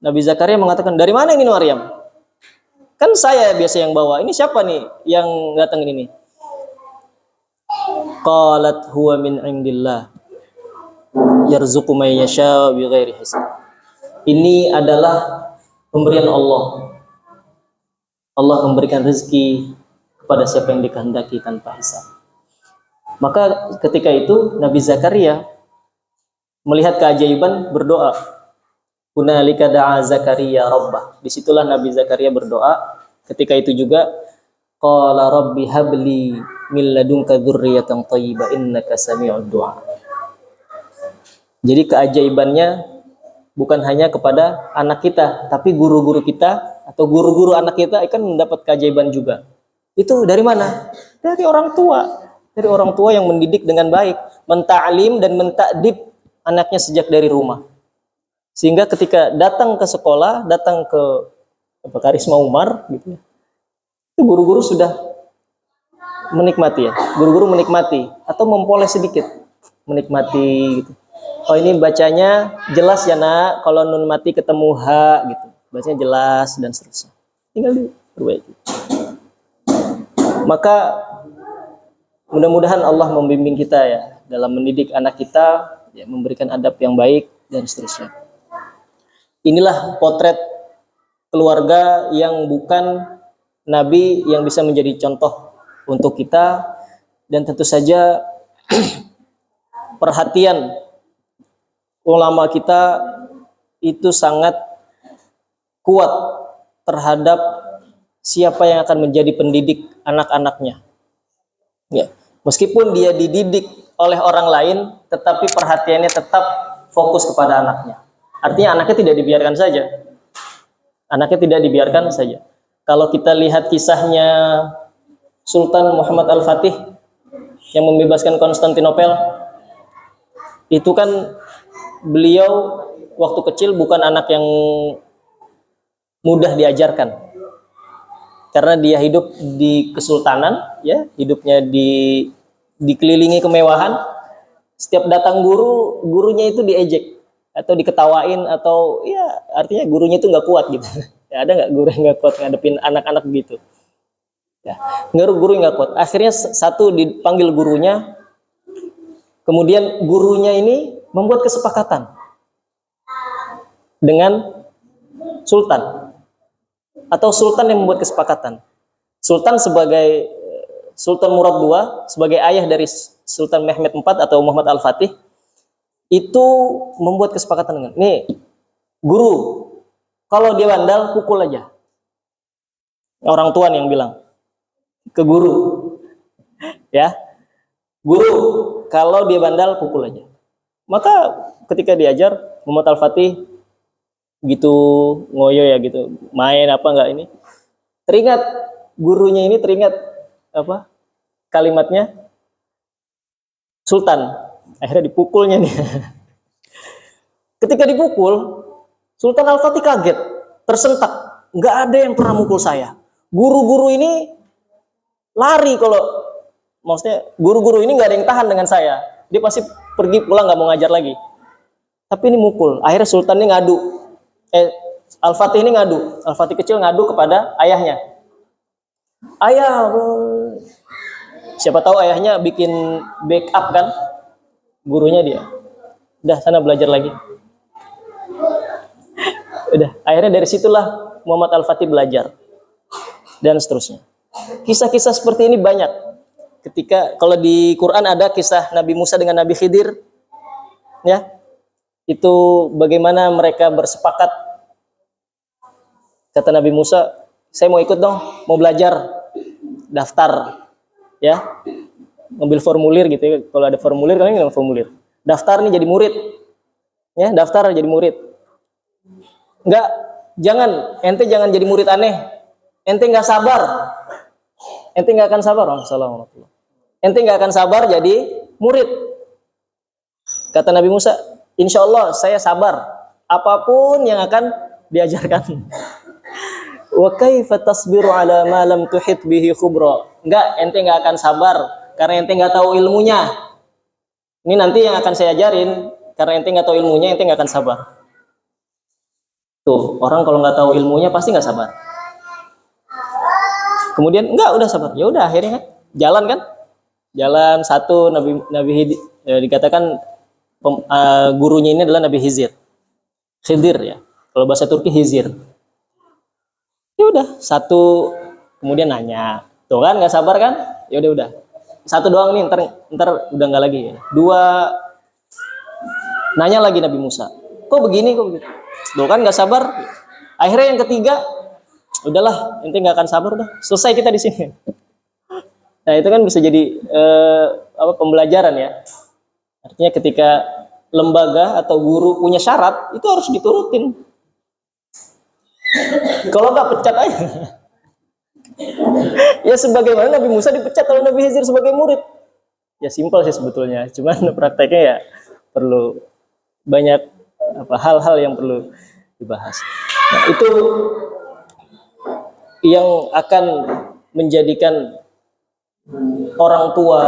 Nabi Zakaria mengatakan, dari mana ini Maryam? Kan saya biasa yang bawa. Ini siapa nih yang datang ini? Qalat huwa min indillah. Yarzuqu may yasha bighairi hisab. Ini adalah pemberian Allah. Allah memberikan rezeki kepada siapa yang dikehendaki tanpa hisab. Maka ketika itu Nabi Zakaria melihat keajaiban, berdoa. Hunalika da'a Zakaria rabbah. Disitulah Nabi Zakaria berdoa. Ketika itu juga qala rabbi habli min ladunka dzurriyyatan thayyibah innaka sami'ud du'a. Jadi keajaibannya bukan hanya kepada anak kita, tapi guru-guru kita atau guru-guru anak kita akan mendapat keajaiban juga. Itu dari mana? Dari orang tua. Dari orang tua yang mendidik dengan baik, menta'lim dan mentakdib anaknya sejak dari rumah. Sehingga ketika datang ke sekolah, datang ke Karisma Umar gitu ya. Itu guru-guru sudah menikmati ya. Guru-guru menikmati atau mempoles sedikit, menikmati gitu. Oh ini bacanya jelas ya nak, kalau nun mati ketemu H gitu. Bacanya jelas dan seterusnya. Tinggal diperbaiki. Maka mudah-mudahan Allah membimbing kita ya dalam mendidik anak kita, ya, memberikan adab yang baik dan seterusnya. Inilah potret keluarga yang bukan Nabi yang bisa menjadi contoh untuk kita, dan tentu saja perhatian ulama kita itu sangat kuat terhadap siapa yang akan menjadi pendidik anak-anaknya. Ya, meskipun dia dididik oleh orang lain, tetapi perhatiannya tetap fokus kepada anaknya. Artinya anaknya tidak dibiarkan saja. Anaknya tidak dibiarkan saja. Kalau kita lihat kisahnya Sultan Muhammad Al-Fatih yang membebaskan Konstantinopel, itu kan beliau waktu kecil bukan anak yang mudah diajarkan, karena dia hidup di kesultanan, ya, hidupnya dikelilingi kemewahan. Setiap datang guru, gurunya itu diejek atau diketawain, atau ya artinya gurunya itu nggak kuat gitu. Ya, ada nggak guru yang nggak kuat ngadepin anak-anak gitu? Ya, guru nggak kuat. Akhirnya satu dipanggil gurunya, kemudian gurunya ini membuat kesepakatan dengan sultan, atau sultan yang membuat kesepakatan. Sultan sebagai Sultan Murad II, sebagai ayah dari Sultan Mehmed IV atau Muhammad Al-Fatih, itu membuat kesepakatan dengan, nih guru, kalau dia bandal pukul aja. Orang tua yang bilang ke guru, ya, guru, kalau dia bandal pukul aja. Maka ketika diajar, Muhammad Al-Fatih gitu ngoyo ya gitu, main apa enggak ini, teringat gurunya ini, teringat apa kalimatnya Sultan, akhirnya dipukulnya nih. Ketika dipukul, Sultan Al-Fatih kaget, tersentak, nggak ada yang pernah mukul saya. Guru-guru ini lari, kalau maksudnya guru-guru ini nggak ada yang tahan dengan saya, dia pasti pergi pulang nggak mau ngajar lagi. Tapi ini mukul. Akhirnya Sultan ini ngadu, Al-Fatih ini ngadu, Al-Fatih kecil ngadu kepada ayahnya. Ayah, siapa tahu ayahnya bikin backup kan, gurunya dia. Udah, sana belajar lagi. Udah, akhirnya dari situlah Muhammad Al-Fatih belajar. Dan seterusnya. Kisah-kisah seperti ini banyak. Ketika kalau di Quran ada kisah Nabi Musa dengan Nabi Khidir, ya, itu bagaimana mereka bersepakat. Kata Nabi Musa, saya mau ikut dong, mau belajar, daftar, ya, ngambil formulir gitu ya. Kalau ada formulir, kalian ngambil formulir. Daftar nih jadi murid, ya, daftar jadi murid. Enggak, jangan, ente jangan jadi murid aneh, ente nggak sabar, ente nggak akan sabar. Assalamualaikum. Ente nggak akan sabar jadi murid. Kata Nabi Musa, insya Allah saya sabar, apapun yang akan diajarkan. Wa kaifa tasbiru ala ma lam tuhit bihi khubra. Enggak, ente enggak akan sabar karena ente enggak tahu ilmunya. Ini nanti yang akan saya ajarin, karena ente enggak tahu ilmunya, ente enggak akan sabar. Tuh, orang kalau enggak tahu ilmunya pasti enggak sabar. Kemudian enggak, udah sabar. Ya udah, akhirnya kan jalan kan? Jalan satu, Nabi dikatakan gurunya ini adalah Nabi Khidir ya. Kalau bahasa Turki Hizir. Ya udah, satu, kemudian nanya, tuh kan nggak sabar kan? Ya udah, satu doang nih, ntar udah nggak lagi. Dua, nanya lagi Nabi Musa, kok begini, kok begitu? Tuh kan nggak sabar. Akhirnya yang ketiga, udahlah, ente nggak akan sabar, udah selesai kita di sini. Nah itu kan bisa jadi pembelajaran ya. Artinya ketika lembaga atau guru punya syarat, itu harus diturutin. Kalau nggak pecat aja. Ya sebagaimana Nabi Musa dipecat oleh Nabi Khidir sebagai murid. Ya simpel sih sebetulnya, cuman prakteknya ya perlu banyak hal-hal yang perlu dibahas. Nah, itu yang akan menjadikan orang tua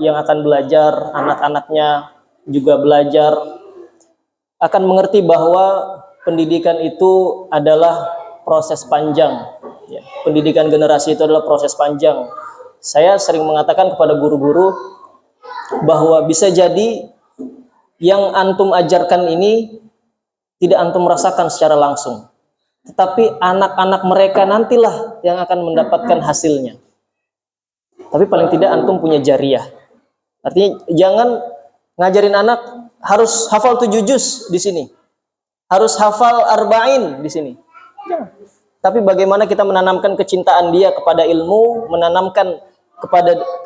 yang akan belajar, anak-anaknya juga belajar, akan mengerti bahwa pendidikan itu adalah proses panjang. Ya, pendidikan generasi itu adalah proses panjang. Saya sering mengatakan kepada guru-guru bahwa bisa jadi yang antum ajarkan ini tidak antum rasakan secara langsung, tetapi anak-anak mereka nantilah yang akan mendapatkan hasilnya. Tapi paling tidak antum punya jariah. Artinya jangan ngajarin anak harus hafal 7 juz di sini, harus hafal arba'in di sini. Jangan. Tapi bagaimana kita menanamkan kecintaan dia kepada ilmu, menanamkan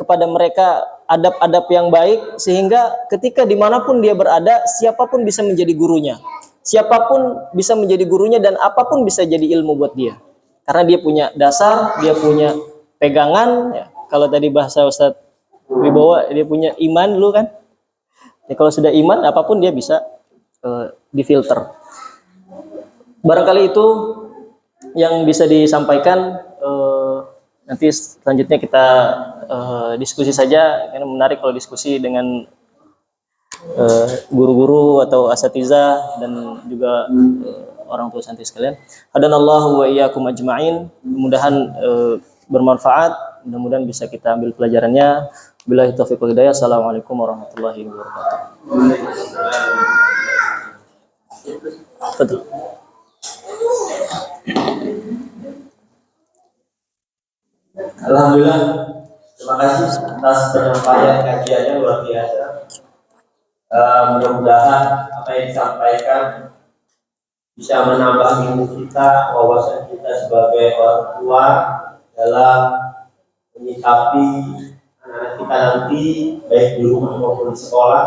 kepada mereka adab-adab yang baik, sehingga ketika dimanapun dia berada, siapapun bisa menjadi gurunya, siapapun bisa menjadi gurunya, dan apapun bisa jadi ilmu buat dia, karena dia punya dasar, dia punya pegangan. Ya. Kalau tadi bahasa Ustadz Wibowo, dia punya iman dulu kan, Ya, kalau sudah iman, apapun dia bisa difilter. Barangkali itu yang bisa disampaikan. Nanti selanjutnya kita diskusi saja, karena menarik kalau diskusi dengan guru-guru atau asatidzah dan juga orang tua santri sekalian. Hadanallahu wa iyyakum ajma'in. Mudah-mudahan bermanfaat, mudah-mudahan bisa kita ambil pelajarannya. Billahi taufiq wal hidayah. Assalamualaikum warahmatullahi wabarakatuh. Betul. Alhamdulillah, terima kasih atas penyampaian kajiannya, luar biasa. Mudah-mudahan apa yang disampaikan bisa menambah ilmu kita, wawasan kita sebagai orang tua dalam menyikapi anak-anak kita nanti, baik di rumah maupun di sekolah.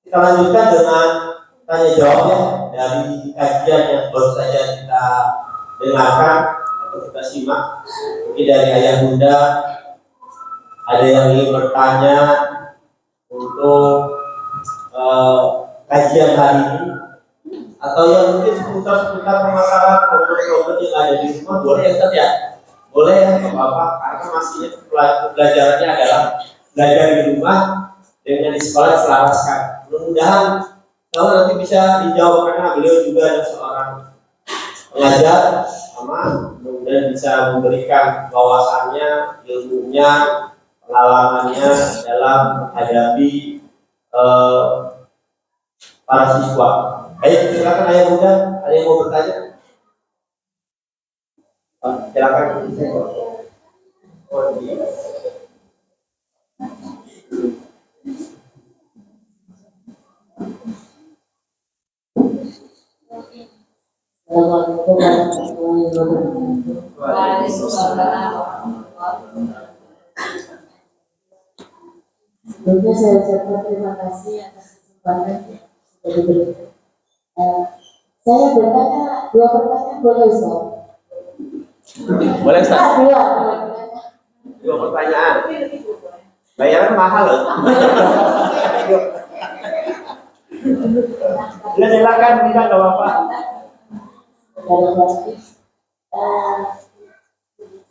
Kita lanjutkan dengan tanya jawab ya, dari kajian yang baru saja kita dengarkan atau kita simak. Mungkin dari ayah bunda ada yang ingin bertanya untuk kajian hari ini, atau yang mungkin seputar permasalahan problem-problem yang ada di rumah, boleh ya Ustaz ya? Boleh ya Bapak, karena masih pelajarannya adalah belajar di rumah dengan di sekolah diselaraskan. Mudah-mudahan kalau nanti bisa dijawab, karena beliau juga adalah seorang pengajar, sama kemudian bisa memberikan wawasannya, ilmunya, pengalamannya dalam menghadapi para siswa. Ayo silakan ayah bunda, ada yang mau bertanya? Silakan. Assalamualaikum warahmatullahi wabarakatuh. Waalaikumsalam. Sebelumnya saya ucapkan terima kasih atas kesempatan yang sudah diberikan. Saya bertanya 2 pertanyaan, boleh Ustaz? Boleh Ustaz? Dua 2 pertanyaan. Bayaran mahal loh. Ya silakan, kita nggak apa-apa.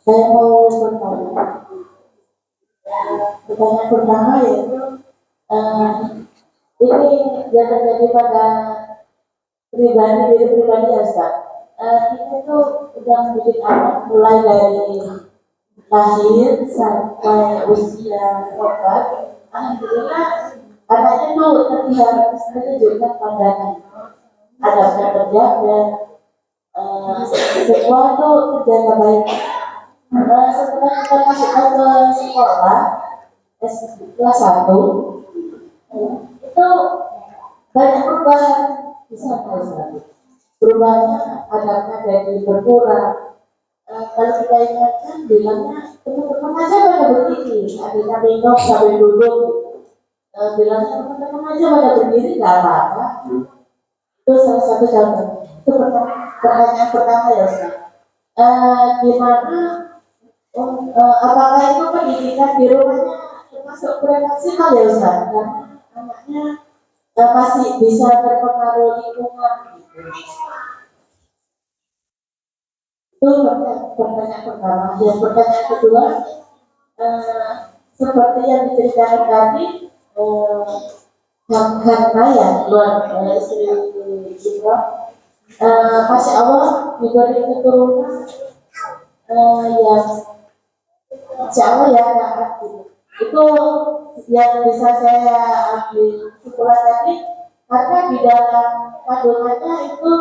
Saya mau bertanya. Pertanyaan pertama yaitu ini yang terjadi pada diri pribadi ya Ustaz. Kita itu sudah mendidik anak mulai dari lahir sampai usia tobat. Alhamdulillah anaknya itu terlihat menunjukkan pandangan adabnya terjaga, semua itu terjaga baik. Setelah kita masukkan ke sekolah kelas 1 itu banyak perubahan di sana Ustaz. Perubahannya adabnya jadi berkurang. Kalau kita ingatkan bilangnya teman-teman aja pada berdiri, adanya minum sambil duduk. Bilangnya teman-teman aja pada berdiri nggak apa-apa. Itu salah satu contoh. Itu pertanyaan pertama ya Ustaz. Gimana? Apakah itu pendidikan di rumahnya termasuk kurang maksimal ya Ustaz? Karena anaknya pasti bisa terpengaruh lingkungan. Itu pertanyaan pertama. Yang pertanyaan kedua, seperti yang diceritakan tadi, karena ya luar istri kita, Masya Allah diberi keturunan yang Insya Allah ya taat gitu. Itu yang bisa saya ambil kesimpulan tadi, karena di dalam kandungannya itu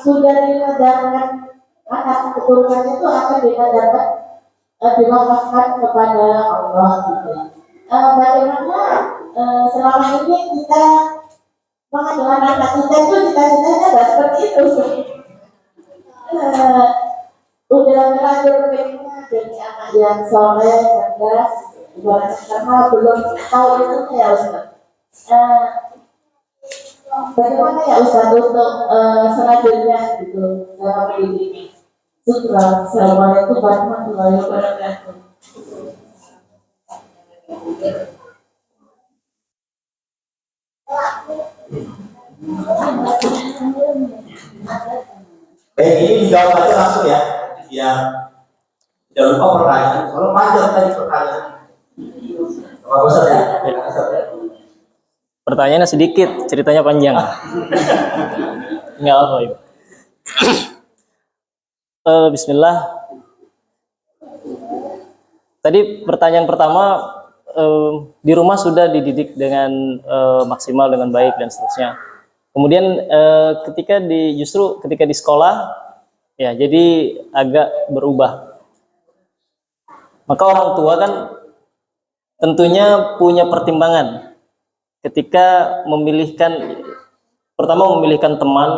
sudah dinadarkan anak keturunannya itu akan dinadarkan diwakafkan kepada Allah gitu. Bagaimana selama ini kita mengajarkan anak kita itu cita-citanya nggak seperti itu sih. Udah terlanjur pengennya jadi anak yang soleh, cerdas, ibaratnya karena belum tahu itu ya Ustaz. Bagaimana ya Ustaz untuk selanjutnya gitu dalam pendidikan? Assalamualaikum warahmatullahi wabarakatuh. Ini dijawab aja langsung ya. Biar jangan lupa pertanyaan. Kalau panjang tadi pertanyaan. Apa Ustaz ya? Pertanyaannya sedikit, ceritanya panjang. Enggak apa, Ibu. Bismillah. Tadi pertanyaan pertama, di rumah sudah dididik dengan maksimal, dengan baik dan seterusnya. Kemudian justru ketika di sekolah, ya jadi agak berubah. Maka orang tua kan tentunya punya pertimbangan ketika memilihkan teman,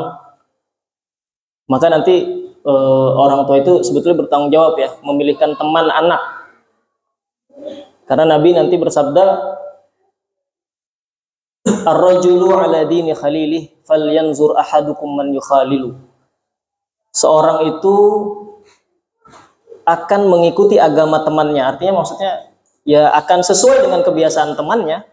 maka nanti orang tua itu sebetulnya bertanggung jawab ya, memilihkan teman anak. Karena Nabi nanti bersabda, ar-rajulu ala dini khalilih falyanzur ahadukum man yukhalilu. Seorang itu akan mengikuti agama temannya, artinya maksudnya ya akan sesuai dengan kebiasaan temannya.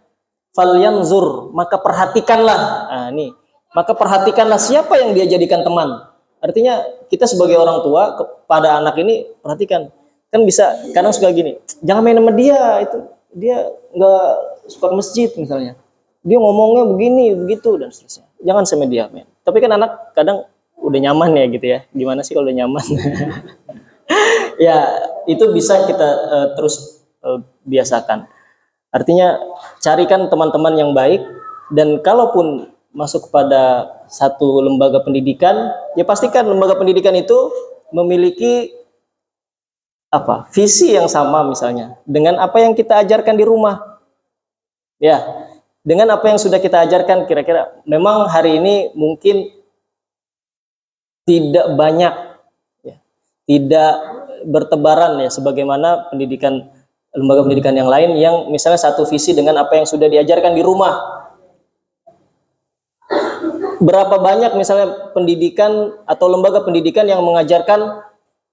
Falyanzur, maka perhatikanlah. Nah, maka perhatikanlah siapa yang dia jadikan teman. Artinya kita sebagai orang tua kepada anak ini perhatikan. Kan bisa kadang suka gini, jangan main sama dia, itu dia nggak suka ke masjid misalnya. Dia ngomongnya begini, begitu dan seterusnya. Jangan sama dia, men. Tapi kan anak kadang udah nyaman ya gitu ya. Gimana sih kalau udah nyaman? Ya, itu bisa kita terus biasakan. Artinya carikan teman-teman yang baik, dan kalaupun masuk kepada satu lembaga pendidikan, ya pastikan lembaga pendidikan itu memiliki visi yang sama misalnya dengan apa yang kita ajarkan di rumah. Ya, dengan apa yang sudah kita ajarkan, kira-kira memang hari ini mungkin tidak banyak ya, tidak bertebaran ya sebagaimana lembaga pendidikan yang lain yang misalnya satu visi dengan apa yang sudah diajarkan di rumah. Berapa banyak misalnya pendidikan atau lembaga pendidikan yang mengajarkan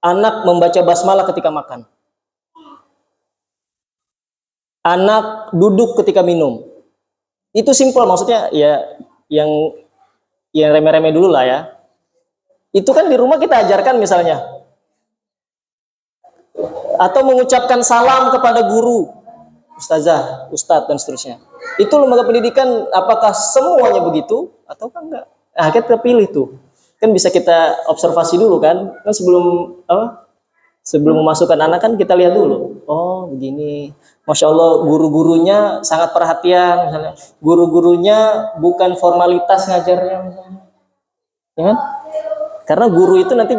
anak membaca basmalah ketika makan, anak duduk ketika minum. Itu simpel, maksudnya ya yang remeh-remeh dulu lah ya. Itu kan di rumah kita ajarkan misalnya. Atau mengucapkan salam kepada guru, ustazah, ustadz dan seterusnya. Itu lembaga pendidikan, apakah semuanya begitu atau enggak? Nah, kita pilih tuh. Kan bisa kita observasi dulu kan sebelum memasukkan anak kan kita lihat dulu. Oh begini, masya Allah guru-gurunya sangat perhatian misalnya. Guru-gurunya bukan formalitas ngajarnya misalnya, ya kan? Karena guru itu nanti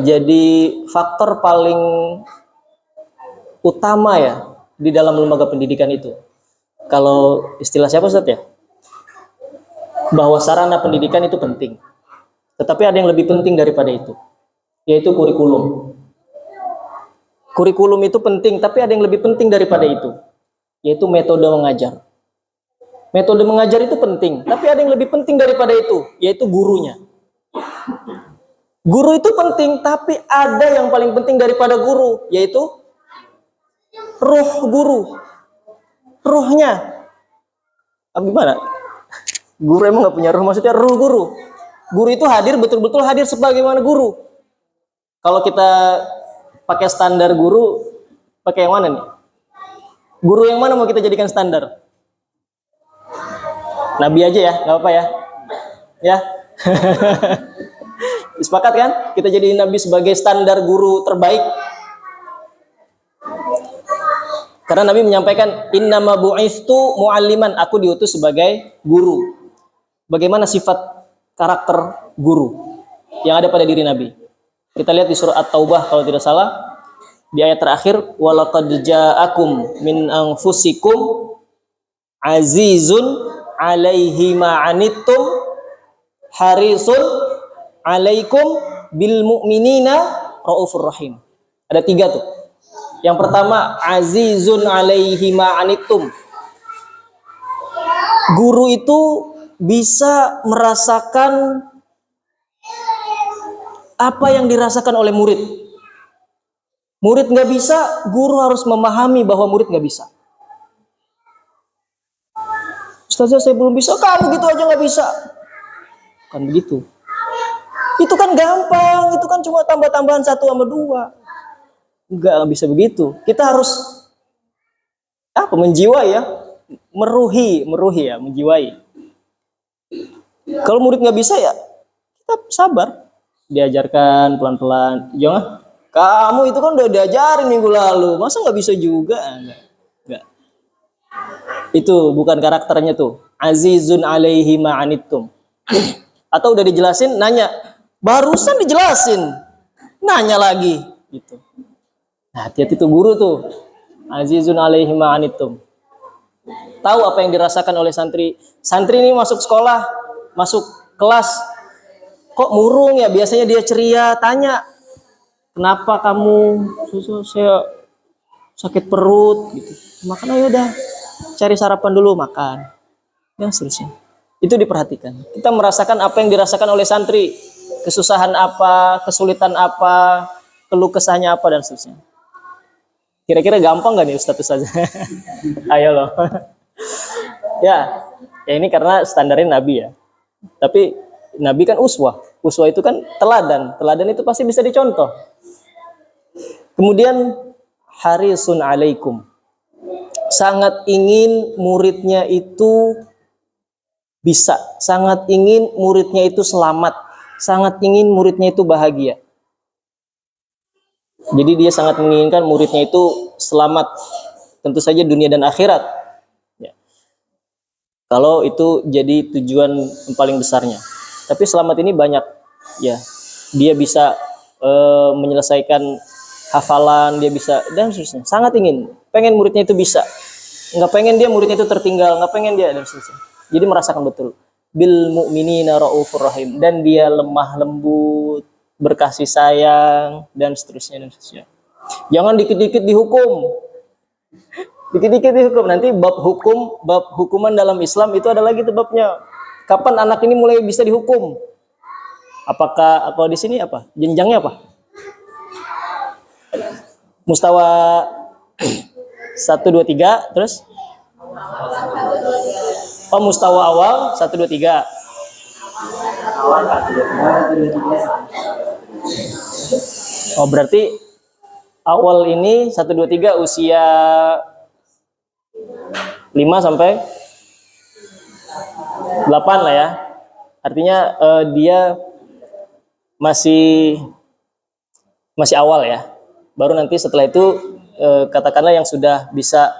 jadi faktor paling utama ya di dalam lembaga pendidikan itu. Kalau istilah siapa Ustaz ya? Bahwa sarana pendidikan itu penting. Tetapi ada yang lebih penting daripada itu, yaitu kurikulum. Kurikulum itu penting, tapi ada yang lebih penting daripada itu, yaitu metode mengajar. Metode mengajar itu penting, tapi ada yang lebih penting daripada itu, yaitu gurunya. Guru itu penting, tapi ada yang paling penting daripada guru, yaitu ruh guru. Ruhnya. Gimana? Guru emang gak punya ruh, maksudnya ruh guru. Guru itu hadir, betul-betul hadir sebagaimana guru. Kalau kita pakai standar guru, pakai yang mana nih? Guru yang mana mau kita jadikan standar? Nabi aja ya, gak apa-apa ya. Ya. Sepakat kan? Kita jadi Nabi sebagai standar guru terbaik. Karena Nabi menyampaikan, innama bu'istu mu'alliman, aku diutus sebagai guru. Bagaimana sifat karakter guru yang ada pada diri Nabi? Kita lihat di surah At-Taubah kalau tidak salah, di ayat terakhir, walaqad ja'akum min anfusikum azizun alaihi ma'anittum harisun alaikum bil mu'minina raufur rahim. Ada 3 tuh. Yang pertama, azizun alaihi ma'anittum. Guru itu bisa merasakan apa yang dirasakan oleh murid. Murid nggak bisa, guru harus memahami bahwa murid nggak bisa. Ustazah saya belum bisa, kamu gitu aja nggak bisa. Kan begitu. Itu kan gampang, itu kan cuma tambah-tambahan 1 sama 2. Nggak bisa begitu. Kita harus menjiwai ya, meruhi ya, menjiwai. Kalau murid nggak bisa ya, kita sabar, diajarkan pelan-pelan. Jangan, kamu itu kan udah diajarin minggu lalu, masa nggak bisa juga? Nggak. Itu bukan karakternya tuh. Azizun alaihi ma'anittum. Atau udah dijelasin, nanya, barusan dijelasin, nanya lagi, gitu. Nah, hati-hati tuh guru tuh. Azizun alaihi ma'anittum. Tahu apa yang dirasakan oleh santri. Santri ini masuk sekolah, masuk kelas, kok murung ya? Biasanya dia ceria, tanya, kenapa kamu? Saya sakit perut gitu. Makan ayo dah, cari sarapan dulu, makan. Dan seterusnya. Itu diperhatikan. Kita merasakan apa yang dirasakan oleh santri. Kesusahan apa, kesulitan apa, keluh kesahnya apa, dan seterusnya. Kira-kira gampang gak nih Ustadz saja? Ayo loh. Ya ini karena standarnya Nabi ya. Tapi Nabi kan uswah. Uswah itu kan teladan. Teladan itu pasti bisa dicontoh. Kemudian harisun alaikum. Sangat ingin muridnya itu bisa. Sangat ingin muridnya itu selamat. Sangat ingin muridnya itu bahagia. Jadi dia sangat menginginkan muridnya itu selamat. Tentu saja dunia dan akhirat. Ya. Kalau itu jadi tujuan yang paling besarnya. Tapi selamat ini banyak. Ya, dia bisa menyelesaikan hafalan, dia bisa, dan seterusnya. Sangat ingin. Pengen muridnya itu bisa. Nggak pengen dia muridnya itu tertinggal. Nggak pengen dia, dan seterusnya. Jadi merasakan betul. Bil mu'minina ra'ufur rahim. Dan dia lemah lembut, berkasih sayang, dan seterusnya, dan seterusnya. Jangan dikit-dikit dihukum. Dikit-dikit dihukum. Nanti bab hukuman dalam Islam itu ada lagi tuh babnya. Kapan anak ini mulai bisa dihukum? Apakah di sini apa? Jenjangnya apa? Mustawa 1 2 3 terus? Oh, mustawa awal 1 2 3. Oh, berarti awal ini 1 2 3 usia 5 sampai 8 lah ya. Artinya dia masih awal ya. Baru nanti setelah itu katakanlah yang sudah bisa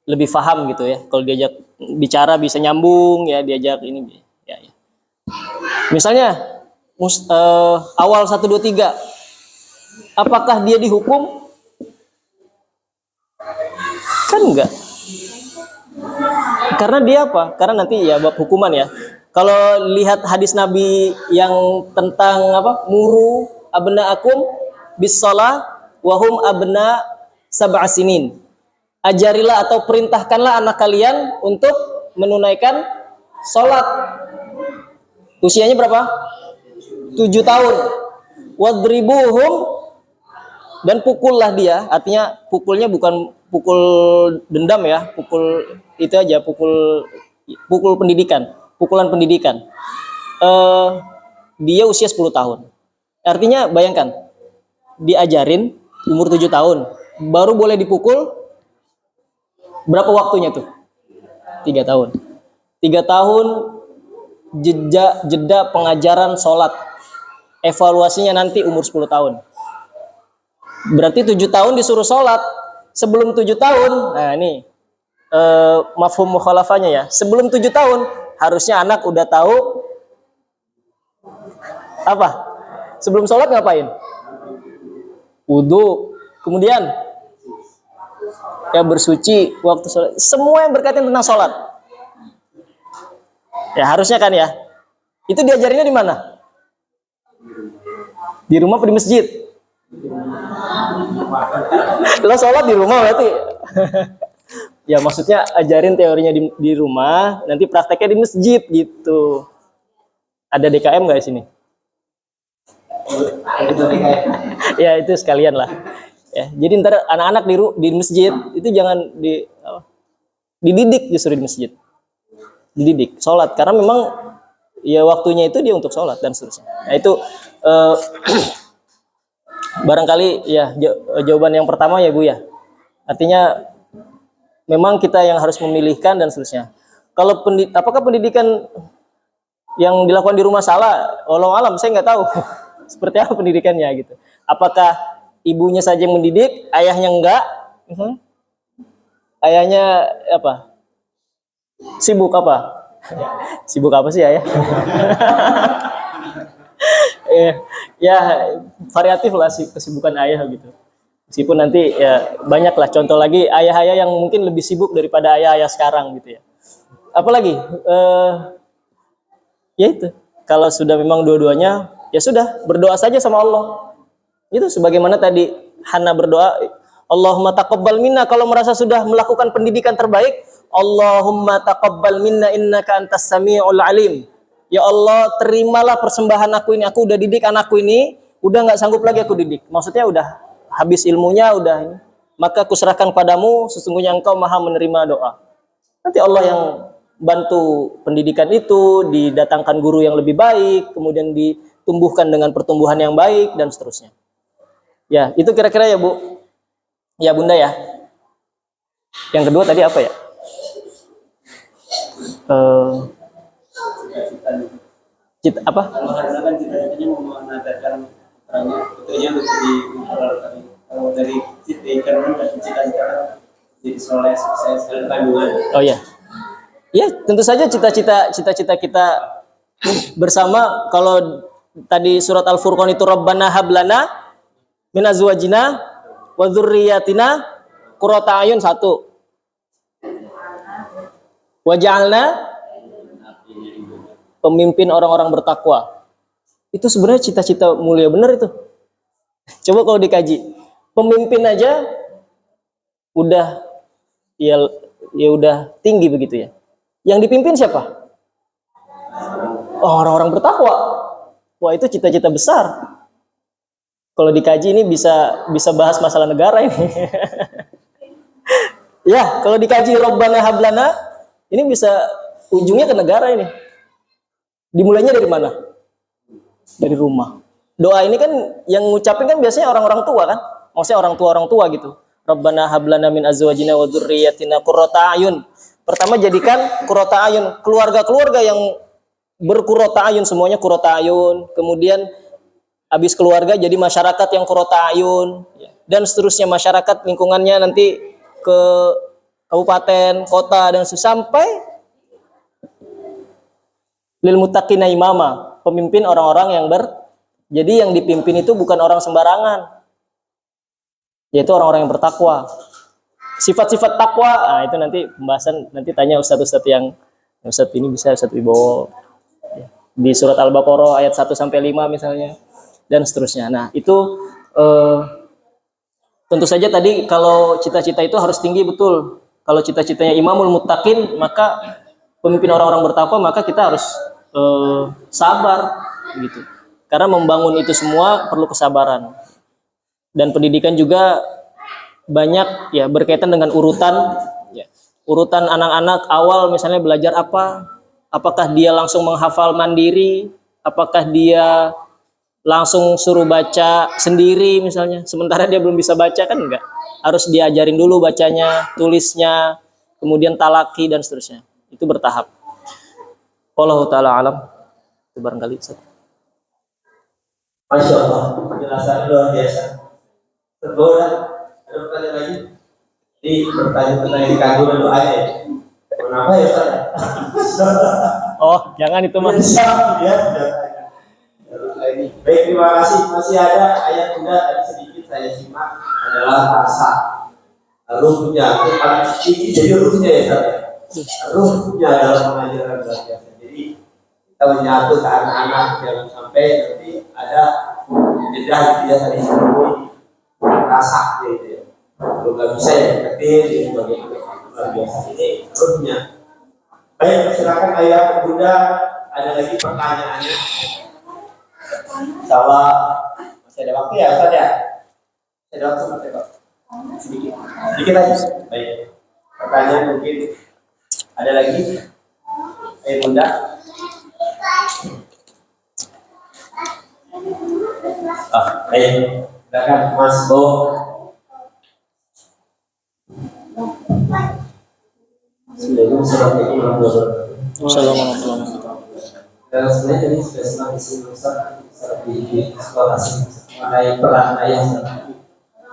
lebih paham gitu ya. Kalau diajak bicara bisa nyambung ya, diajak ini ya. Misalnya awal 1 2 3. Apakah dia dihukum? Kan enggak. Karena dia apa? Karena nanti ya bab hukuman ya. Kalau lihat hadis Nabi yang tentang apa? Muru abna'akum bis-shalah wa hum abna sab'a sinin. Ajarilah atau perintahkanlah anak kalian untuk menunaikan sholat. Usianya berapa? 7 tahun. Wadribuhum, dan pukullah dia. Artinya pukulnya bukan pukul dendam ya, pukul itu aja, pukul pendidikan, pukulan pendidikan. Dia usia 10 tahun. Artinya bayangkan, diajarin umur 7 tahun, baru boleh dipukul berapa waktunya tuh? 3 tahun. 3 tahun jeda pengajaran sholat. Evaluasinya nanti umur 10 tahun. Berarti 7 tahun disuruh sholat. Sebelum 7 tahun, nah ini mafhum mukhalafahnya ya. Sebelum 7 tahun, harusnya anak udah tahu apa? Sebelum sholat ngapain? Wudu. Kemudian ya bersuci waktu sholat. Semua yang berkaitan tentang sholat. Ya harusnya kan ya. Itu diajarinnya di mana? Di rumah atau di masjid? Lo sholat di rumah berarti? Ya maksudnya ajarin teorinya di rumah, nanti prakteknya di masjid gitu. Ada DKM nggak di sini? Ya itu sekalian lah. Ya, jadi ntar anak-anak di masjid itu jangan dididik justru di masjid. Dididik sholat karena memang ya waktunya itu dia untuk sholat dan seterusnya. Nah itu barangkali ya jawaban yang pertama ya Bu ya. Artinya memang kita yang harus memilihkan dan seterusnya. Kalau apakah pendidikan yang dilakukan di rumah salah? Wallahu alam, saya nggak tahu seperti apa pendidikannya gitu. Apakah ibunya saja yang mendidik, ayahnya enggak? Ayahnya apa? Sibuk apa? Sibuk apa sih ayah? Ya variatif lah kesibukan ayah gitu. Meskipun nanti ya banyak lah contoh lagi ayah-ayah yang mungkin lebih sibuk daripada ayah-ayah sekarang gitu ya. Apalagi ya itu kalau sudah memang dua-duanya ya sudah berdoa saja sama Allah. Itu sebagaimana tadi Hana berdoa, Allahumma taqabbal minna, kalau merasa sudah melakukan pendidikan terbaik, Allahumma taqabbal minna innaka antas sami'ul alim. Ya Allah, terimalah persembahan aku ini. Aku udah didik anakku ini, udah nggak sanggup lagi aku didik. Maksudnya udah habis ilmunya, udah ini. Maka kuserahkan padamu, sesungguhnya engkau maha menerima doa. Nanti Allah yang bantu pendidikan itu, didatangkan guru yang lebih baik, kemudian ditumbuhkan dengan pertumbuhan yang baik, dan seterusnya. Ya, itu kira-kira ya Bu. Ya Bunda ya. Yang kedua tadi apa ya? Cita apa? Kalau Harna kan cita-citanya mau mengadakan putranya, putrinya untuk jadi tadi. Kalau dari cita dan cita-cita jadi soleh, sukses dalam kandungan. Oh ya. Ya, tentu saja cita-cita kita bersama. Kalau tadi surat Al-Furqan itu Rabbana hablana min azwajina wa dzurriyyatina qurrata a'yun 1. Waj'alna pemimpin orang-orang bertakwa. Itu sebenarnya cita-cita mulia benar itu. Coba kalau dikaji. Pemimpin aja udah ya udah tinggi begitu ya. Yang dipimpin siapa? Orang-orang bertakwa. Wah, itu cita-cita besar. Kalau dikaji ini bisa bahas masalah negara ini. Ya, kalau dikaji Rabbana hablana, ini bisa ujungnya ke negara ini. Dimulainya dari mana? Dari rumah. Doa ini kan yang ngucapin kan biasanya orang-orang tua kan? Maksudnya orang tua gitu. Rabbana hablana min azwajina wa dzurriyyatina qurrata a'yun. Pertama jadikan qurrata a'yun, keluarga-keluarga yang berqurrata a'yun, semuanya qurrata a'yun. Kemudian habis keluarga jadi masyarakat yang qurrata a'yun, dan seterusnya masyarakat lingkungannya nanti ke kabupaten, kota, dan sampai lil muttaqina imama, pemimpin orang-orang yang jadi yang dipimpin itu bukan orang sembarangan, yaitu orang-orang yang bertakwa. Sifat-sifat takwa, nah itu nanti pembahasan, nanti tanya ustadz-ustadz yang ustadz ini bisa Ustadz Wibowo di surat Al-Baqarah ayat 1-5 misalnya, dan seterusnya. Nah itu tentu saja tadi kalau cita-cita itu harus tinggi betul. Kalau cita-citanya imamul muttaqin, maka pemimpin orang-orang bertakwa, maka kita harus sabar gitu. Karena membangun itu semua perlu kesabaran. Dan pendidikan juga banyak ya berkaitan dengan urutan ya. Urutan anak-anak awal misalnya belajar apa? Apakah dia langsung menghafal mandiri? Apakah dia langsung suruh baca sendiri misalnya? Sementara dia belum bisa baca kan enggak. Harus diajarin dulu bacanya, tulisnya, kemudian talaki dan seterusnya. Itu bertahap. Wallahu taala alam. Itu barangkali Ustaz. Masya Allah, penjelasannya luar biasa. Tergoda, ada pertanyaan lagi? Ini pertanyaan tentang kandungan doanya ya? Kenapa ya Ustaz? Oh, jangan itu Mas. Ya, baik, terima kasih. Masih ada ayat Bunda tadi sedikit saya simak adalah rasa ruhnya. Itu paling tinggi jadi ruhnya ya Ustaz. Ruhnya dalam pengajaran luar biasa. Jadi kita menyatu ke anak-anak jangan sampai nanti ada jeda gitu ya tadi sebelum rasa gitu ya. Kalau nggak bisa ya kecil jadi bagaimana luar biasa ini ruhnya. Baik, silakan ayah Bunda, ada lagi pertanyaannya. Insyaallah masih ada waktu ya Ustaz ya. Ada waktu Pak Teko? Sedikit. Sedikit aja. Baik. Pertanyaan mungkin ada lagi? Ayo Bunda. Baik. Silakan Mas Bo. Assalamualaikum warahmatullahi wabarakatuh. Assalamualaikum. Sebenarnya tadi sudah sempat disinggung Ustaz di sekolah mengenai peran ayah.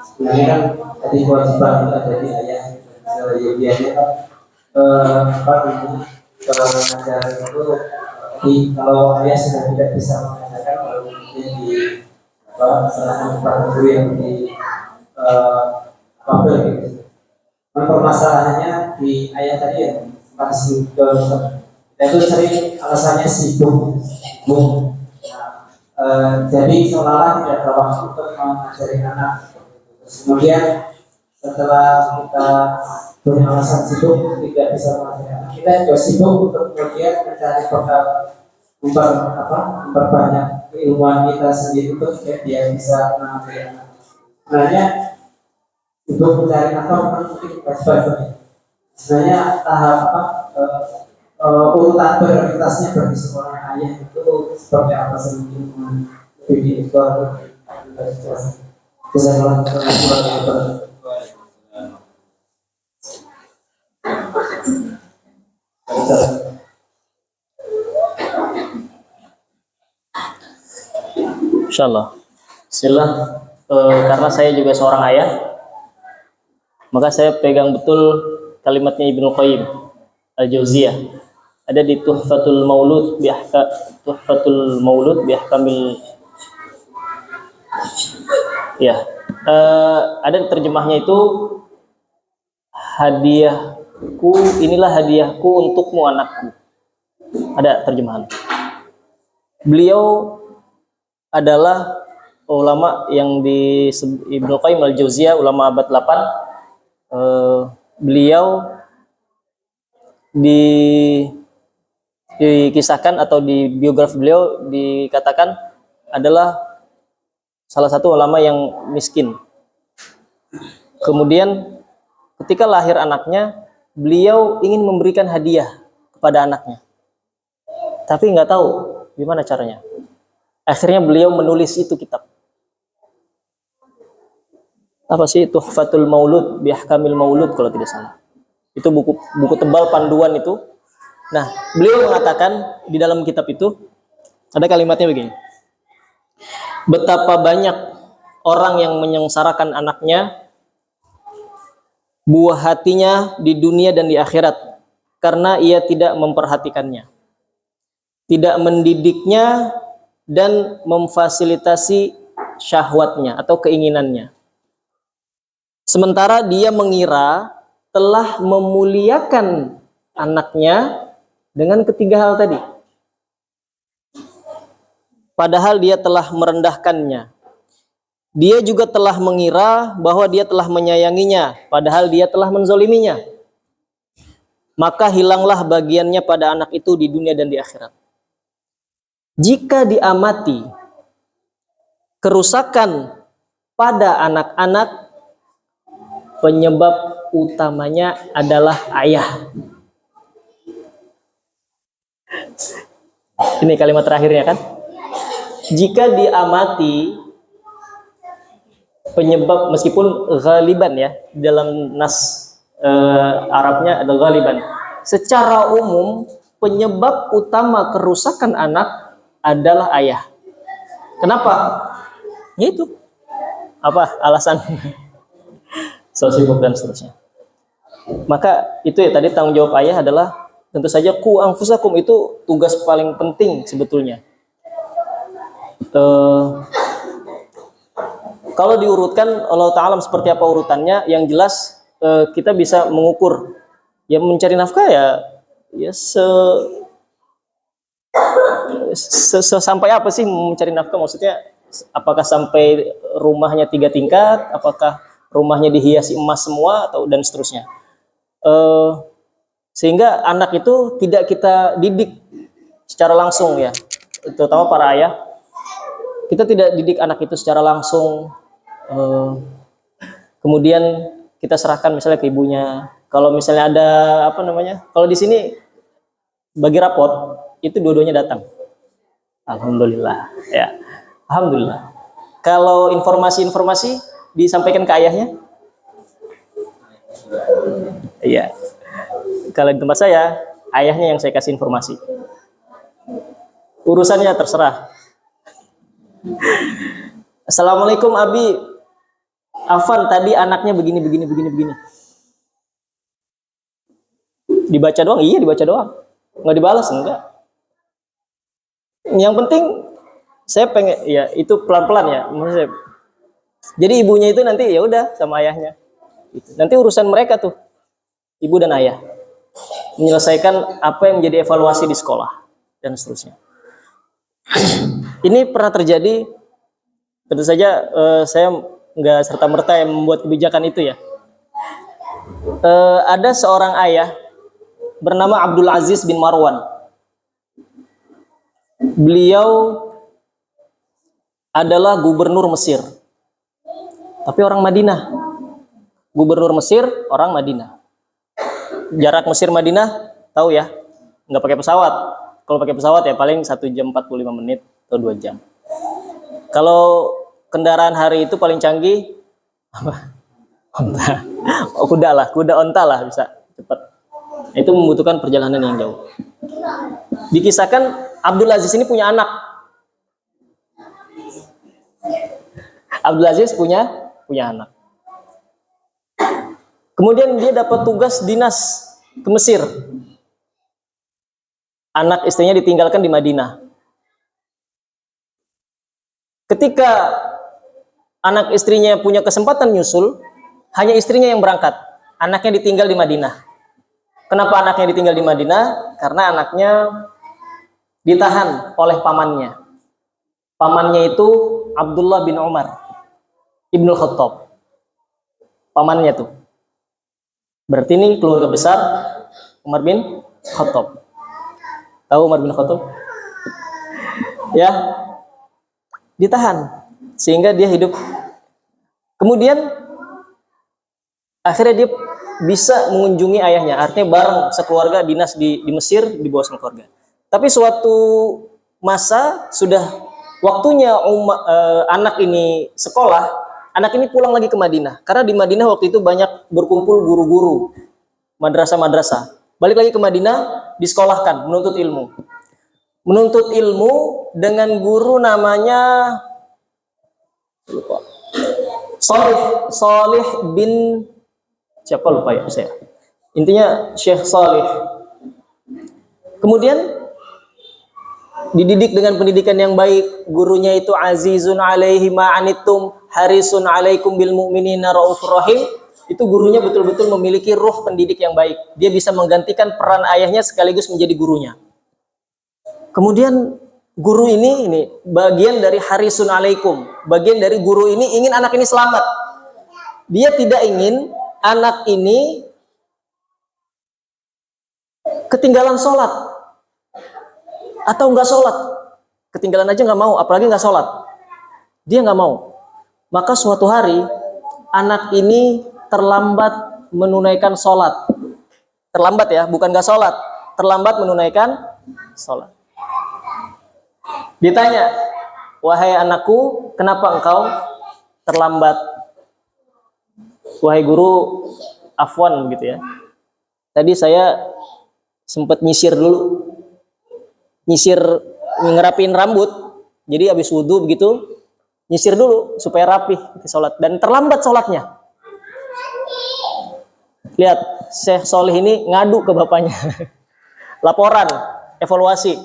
Sebenarnya kan tadi kewajiban kita dari ayah dan biasanya kan apa namanya mengajar itu kalau ayah sudah tidak bisa mengajarkan baru kemudian di salah satu guru yang di papel gitu. Permasalahannya di ayah tadi ya masih ke itu sering alasannya sibuk. Jadi seolah-olah tidak ada waktu untuk mengajari anak. Kemudian setelah kita punya alasan sibuk tidak bisa mengajari anak, kita juga sibuk untuk kemudian mencari bekal memperbanyak keilmuan kita sendiri untuk dia bisa mengajari anak. Sebenarnya untuk mencari nafkah mungkin kewajiban. Sebenarnya tahap urutan prioritasnya bagi seorang ayah itu seperti apa sih mungkin lebih detail. Insyaallah. Bismillah. Karena saya juga seorang ayah, maka saya pegang betul kalimatnya Ibnu Qayyim Al-Jauziyah. Ada di Tuhfatul Maulud Bihkamil. Ya. Ada terjemahnya itu hadiahku, inilah hadiahku untukmu anakku. Ada terjemahan. Beliau adalah ulama yang di Ibnu Qayyim Al-Jauziyah, ulama abad 8. Beliau dikisahkan atau di biografi beliau dikatakan adalah salah satu ulama yang miskin. Kemudian ketika lahir anaknya, beliau ingin memberikan hadiah kepada anaknya, tapi nggak tahu gimana caranya. Akhirnya beliau menulis itu kitab. Apa sih? Tuhfatul Maulud Bihkamil Maulud kalau tidak salah. Itu buku tebal panduan itu. Nah, beliau mengatakan di dalam kitab itu ada kalimatnya begini. Betapa banyak orang yang menyengsarakan anaknya, buah hatinya di dunia dan di akhirat karena ia tidak memperhatikannya, tidak mendidiknya dan memfasilitasi syahwatnya atau keinginannya. Sementara dia mengira telah memuliakan anaknya dengan ketiga hal tadi. Padahal dia telah merendahkannya. Dia juga telah mengira bahwa dia telah menyayanginya, padahal dia telah menzoliminya. Maka hilanglah bagiannya pada anak itu di dunia dan di akhirat. Jika diamati kerusakan pada anak-anak, penyebab utamanya adalah ayah. Ini kalimat terakhirnya kan? Jika diamati penyebab, meskipun ghaliban ya, dalam nas Arabnya ada ghaliban. Secara umum penyebab utama kerusakan anak adalah ayah. Kenapa? Ya itu. Apa alasan? So sibuk dan seterusnya. Maka itu ya tadi tanggung jawab ayah adalah tentu saja ku anfusakum, itu tugas paling penting sebetulnya. Kalau diurutkan Allah Ta'ala seperti apa urutannya, yang jelas kita bisa mengukur. Ya mencari nafkah ya sampai apa sih mencari nafkah, maksudnya apakah sampai rumahnya 3 tingkat, apakah rumahnya dihiasi emas semua atau dan seterusnya. Sehingga anak itu tidak kita didik secara langsung ya, terutama para ayah. Kita tidak didik anak itu secara langsung kemudian kita serahkan misalnya ke ibunya. Kalau misalnya ada apa namanya, kalau di sini bagi rapot itu dua-duanya datang. Alhamdulillah, ya, alhamdulillah. Kalau informasi-informasi disampaikan ke ayahnya, iya. Kalau di tempat saya, ayahnya yang saya kasih informasi. Urusannya terserah. Assalamualaikum Abi, Afan tadi anaknya begini. Dibaca doang, iya dibaca doang. Nggak dibalas, enggak. Yang penting saya pengen, ya itu pelan-pelan ya. Maksud saya. Jadi ibunya itu nanti ya udah sama ayahnya. Nanti urusan mereka tuh, ibu dan ayah, menyelesaikan apa yang menjadi evaluasi di sekolah dan seterusnya. Ini pernah terjadi, tentu saja saya nggak serta-merta yang membuat kebijakan itu ya. Ada seorang ayah bernama Abdul Aziz bin Marwan. Beliau adalah gubernur Mesir, tapi orang Madinah. Gubernur Mesir, orang Madinah. Jarak Mesir-Madinah, tahu ya, nggak pakai pesawat. Kalau pakai pesawat ya paling 1 jam 45 menit atau 2 jam. Kalau kendaraan hari itu paling canggih, apa? Onta. Oh, kuda onta lah bisa cepat. Itu membutuhkan perjalanan yang jauh. Dikisahkan Abdul Aziz ini punya anak. Abdul Aziz punya anak. Kemudian dia dapat tugas dinas ke Mesir. Anak istrinya ditinggalkan di Madinah. Ketika anak istrinya punya kesempatan nyusul, hanya istrinya yang berangkat. Anaknya ditinggal di Madinah. Kenapa anaknya ditinggal di Madinah? Karena anaknya ditahan oleh pamannya. Pamannya itu Abdullah bin Umar Ibnul Khattab. Pamannya tuh. Berarti ini keluarga besar Umar bin Khattab. Tahu Umar bin Khattab? Ya, ditahan sehingga dia hidup. Kemudian akhirnya dia bisa mengunjungi ayahnya, artinya bareng sekeluarga dinas di Mesir di bawah sama keluarga. Tapi suatu masa sudah waktunya anak ini sekolah, anak ini pulang lagi ke Madinah. Karena di Madinah waktu itu banyak berkumpul guru-guru, madrasah-madrasah. Balik lagi ke Madinah, disekolahkan, menuntut ilmu. Menuntut ilmu dengan guru namanya lupa. Salih bin siapa lupa ya saya. Intinya Syekh Salih. Kemudian dididik dengan pendidikan yang baik. Gurunya itu azizun alaihi ma'anittum harisun alaikum bil mu'minina raufur rahim. Itu gurunya betul-betul memiliki ruh pendidik yang baik. Dia bisa menggantikan peran ayahnya sekaligus menjadi gurunya. Kemudian guru ini bagian dari harisun alaikum. Bagian dari guru ini ingin anak ini selamat. Dia tidak ingin anak ini ketinggalan sholat atau nggak sholat. Ketinggalan aja nggak mau, apalagi nggak sholat. Dia nggak mau. Maka suatu hari anak ini terlambat menunaikan sholat. Terlambat ya, bukan nggak sholat. Terlambat menunaikan sholat. Ditanya, wahai anakku, kenapa engkau terlambat? Wahai guru, afwan gitu ya. Tadi saya sempat nyisir dulu. Nyisir, ngerapin rambut. Jadi habis wudhu begitu, nyisir dulu supaya rapih sholat. Dan terlambat sholatnya. Lihat, Syekh Solih ini ngadu ke bapaknya. Laporan, evaluasi.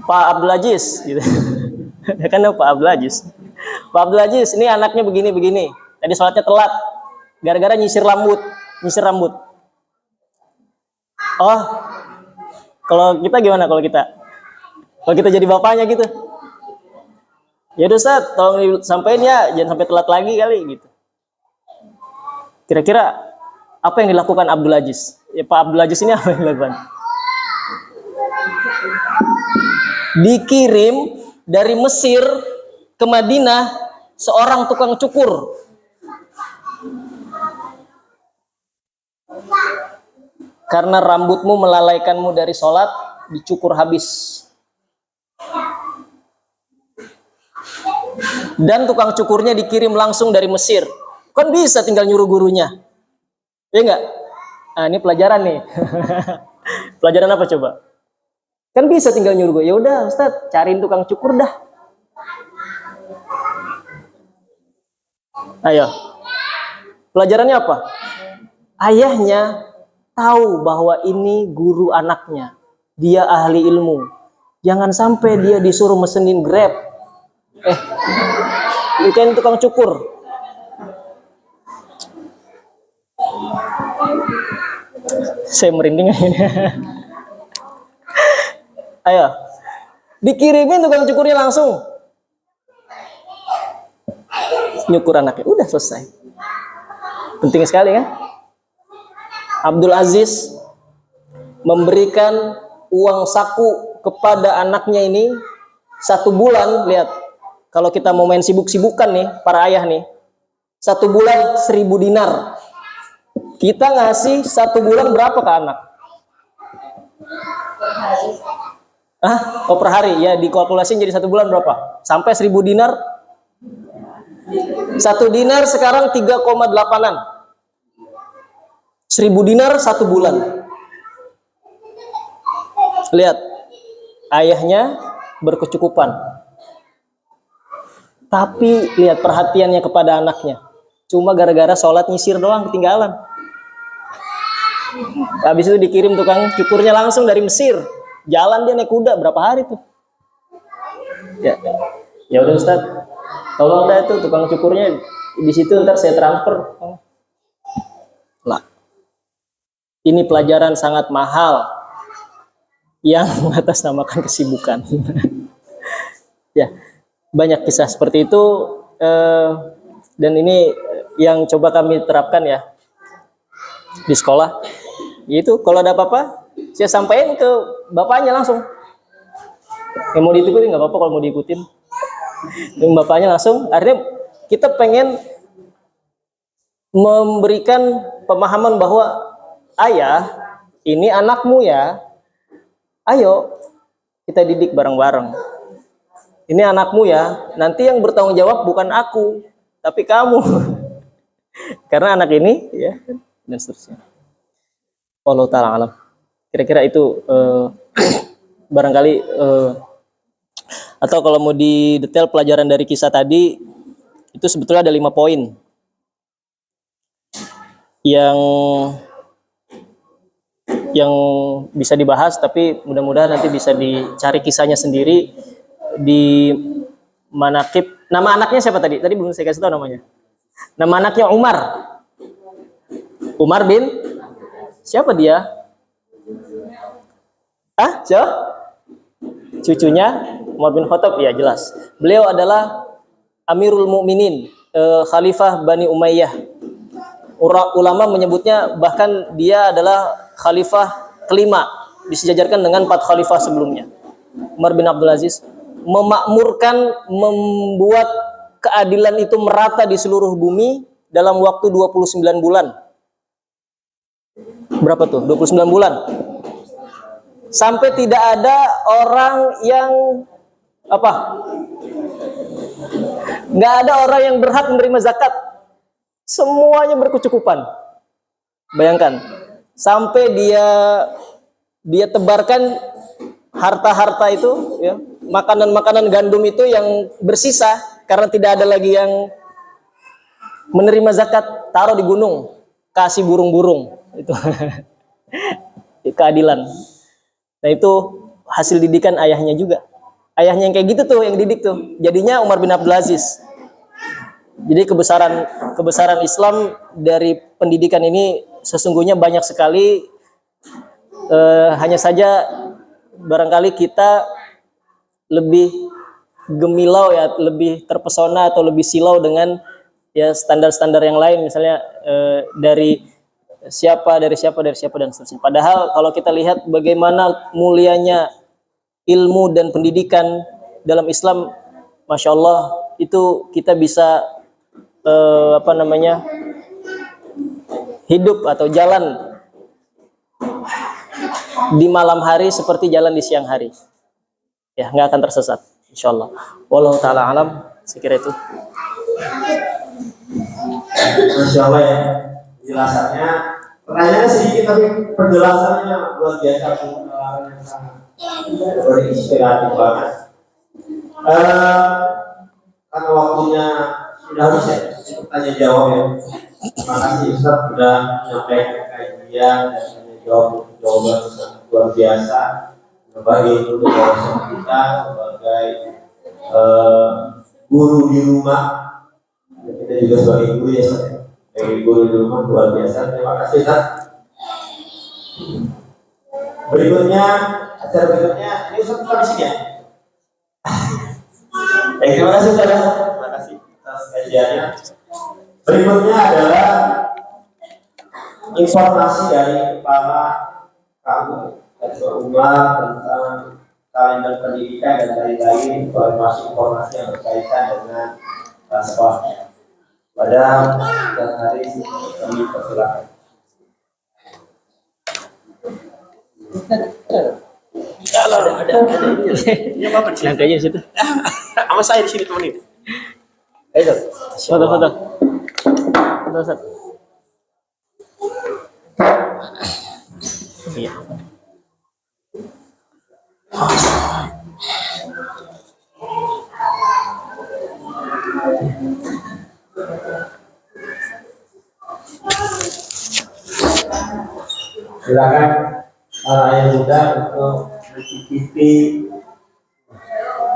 Pak Abdul Aziz, gitu. Ya kan Pak Abdul Aziz. Pak Abdul Aziz, ini anaknya begini-begini. Tadi sholatnya telat, gara-gara nyisir rambut. Oh, kalau kita gimana kalau kita? Kalau kita jadi bapaknya gitu. Ya udah Ustaz, tolong sampein ya, jangan sampai telat lagi kali gitu. Kira-kira apa yang dilakukan Abdul Aziz? Ya Pak Abdul Aziz ini apa yang dilakukan? Dikirim dari Mesir ke Madinah seorang tukang cukur. karena rambutmu melalaikanmu dari sholat, dicukur habis. Dan tukang cukurnya dikirim langsung dari Mesir. Kan bisa tinggal nyuruh gurunya. Ya enggak? Nah, ini pelajaran nih. Pelajaran apa coba? Kan bisa tinggal nyuruh gue. Ya udah, Ustaz, cariin tukang cukur dah. Ayo. Pelajarannya apa? Ayahnya tahu bahwa ini guru anaknya. Dia ahli ilmu. Jangan sampai dia disuruh mesenin Grab. Bukan tukang cukur. Saya merinding ini. Ayo. Dikirimin tukang cukurnya langsung. Nyukur anaknya. Udah selesai. Penting sekali kan? Abdul Aziz memberikan uang saku kepada anaknya ini 1 bulan. Lihat, kalau kita mau main sibuk-sibukan nih, para ayah nih, 1 bulan 1000 dinar. Kita ngasih 1 bulan berapa ke anak? Oh, per hari ya, dikalkulasiin jadi 1 bulan berapa? Sampai 1000 dinar. 1 dinar sekarang 3,8an. 1000 dinar 1 bulan. Lihat, ayahnya berkecukupan. Tapi lihat perhatiannya kepada anaknya. Cuma gara-gara sholat nyisir doang ketinggalan. Habis itu dikirim tukang cukurnya langsung dari Mesir. Jalan dia naik kuda berapa hari tuh? Ya udah Ustaz, tolong dah itu tukang cukurnya di situ, ntar saya transfer. Lah, ini pelajaran sangat mahal yang mengatasnamakan kesibukan. Ya, banyak kisah seperti itu, dan ini yang coba kami terapkan ya di sekolah. Itu kalau ada apa-apa, saya sampaikan ke bapaknya langsung. Yang mau diikutin nggak apa-apa, kalau mau diikutin. Yang bapaknya langsung. Akhirnya kita pengen memberikan pemahaman bahwa ayah, ini anakmu ya. Ayo kita didik bareng-bareng. Ini anakmu ya. Nanti yang bertanggung jawab bukan aku, tapi kamu. Karena anak ini ya, dan seterusnya. Allah ta'ala alam. Kira-kira itu barangkali atau kalau mau didetail pelajaran dari kisah tadi, itu sebetulnya ada 5 poin yang bisa dibahas, tapi mudah-mudahan nanti bisa dicari kisahnya sendiri di manaqib. Nama anaknya siapa tadi? Tadi belum saya kasih tahu namanya. Nama anaknya Umar. Umar bin siapa dia? Siapa? Cucunya Umar bin Khattab, ya jelas. Beliau adalah Amirul Mukminin, Khalifah Bani Umayyah. Ulama menyebutnya bahkan dia adalah Khalifah kelima, disejajarkan dengan 4 Khalifah sebelumnya. Umar bin Abdul Aziz memakmurkan, membuat keadilan itu merata di seluruh bumi dalam waktu 29 bulan. Berapa tuh? 29 bulan. Sampai tidak ada orang yang nggak ada orang yang berhak menerima zakat. Semuanya berkecukupan. Bayangkan, sampai dia tebarkan harta-harta itu, ya, makanan-makanan gandum itu yang bersisa karena tidak ada lagi yang menerima zakat, taruh di gunung, kasih burung-burung. Itu keadilan. Nah, itu hasil didikan ayahnya juga. Ayahnya yang kayak gitu tuh, yang didik tuh. Jadinya Umar bin Abdul Aziz. Jadi kebesaran Islam dari pendidikan ini sesungguhnya banyak sekali. Hanya saja barangkali kita lebih gemilau ya, lebih terpesona atau lebih silau dengan ya standar-standar yang lain, misalnya dari siapa dan seterusnya. Padahal kalau kita lihat bagaimana mulianya ilmu dan pendidikan dalam Islam, Masya Allah, itu kita bisa hidup atau jalan di malam hari seperti jalan di siang hari. Ya, nggak akan tersesat, insyaallah. Wallahu taala alam, sekira itu. Masya Allah ya, penjelasannya. Pertanyaannya sedikit tapi penjelasannya luar biasa, yang sangat berinspiratif banget. Karena waktunya sudah habis ya, cukup tanya jawab ya. Terima kasih Ustaz sudah menyampaikan kajian dan tanya jawab jawaban sangat luar biasa. Berbagi ilmu dengan kita sebagai guru di rumah. Kita juga sebagai guru ya Ustaz. Sebagai guru di rumah luar biasa. Terima kasih Ustaz. Berikutnya, acara berikutnya ini Ustaz tetap di sini ya. Terima kasih Ustaz. Terima kasih atas kajiannya. Berikutnya adalah informasi dari para kamu Ketua Umar tentang kalender pendidikan dan lain-lain, informasi yang berkaitan dengan sekolah. Pada hari kami persilakan. Kalau ada ini apa Yang kayaknya situ. sama saya di sini temenin. Ayo, foto. Ustaz. Iya. Silakan para ayah muda untuk mencicipi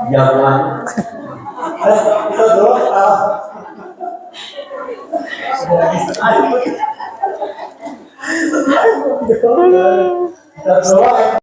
jamuan. Kita doa. Kita doa.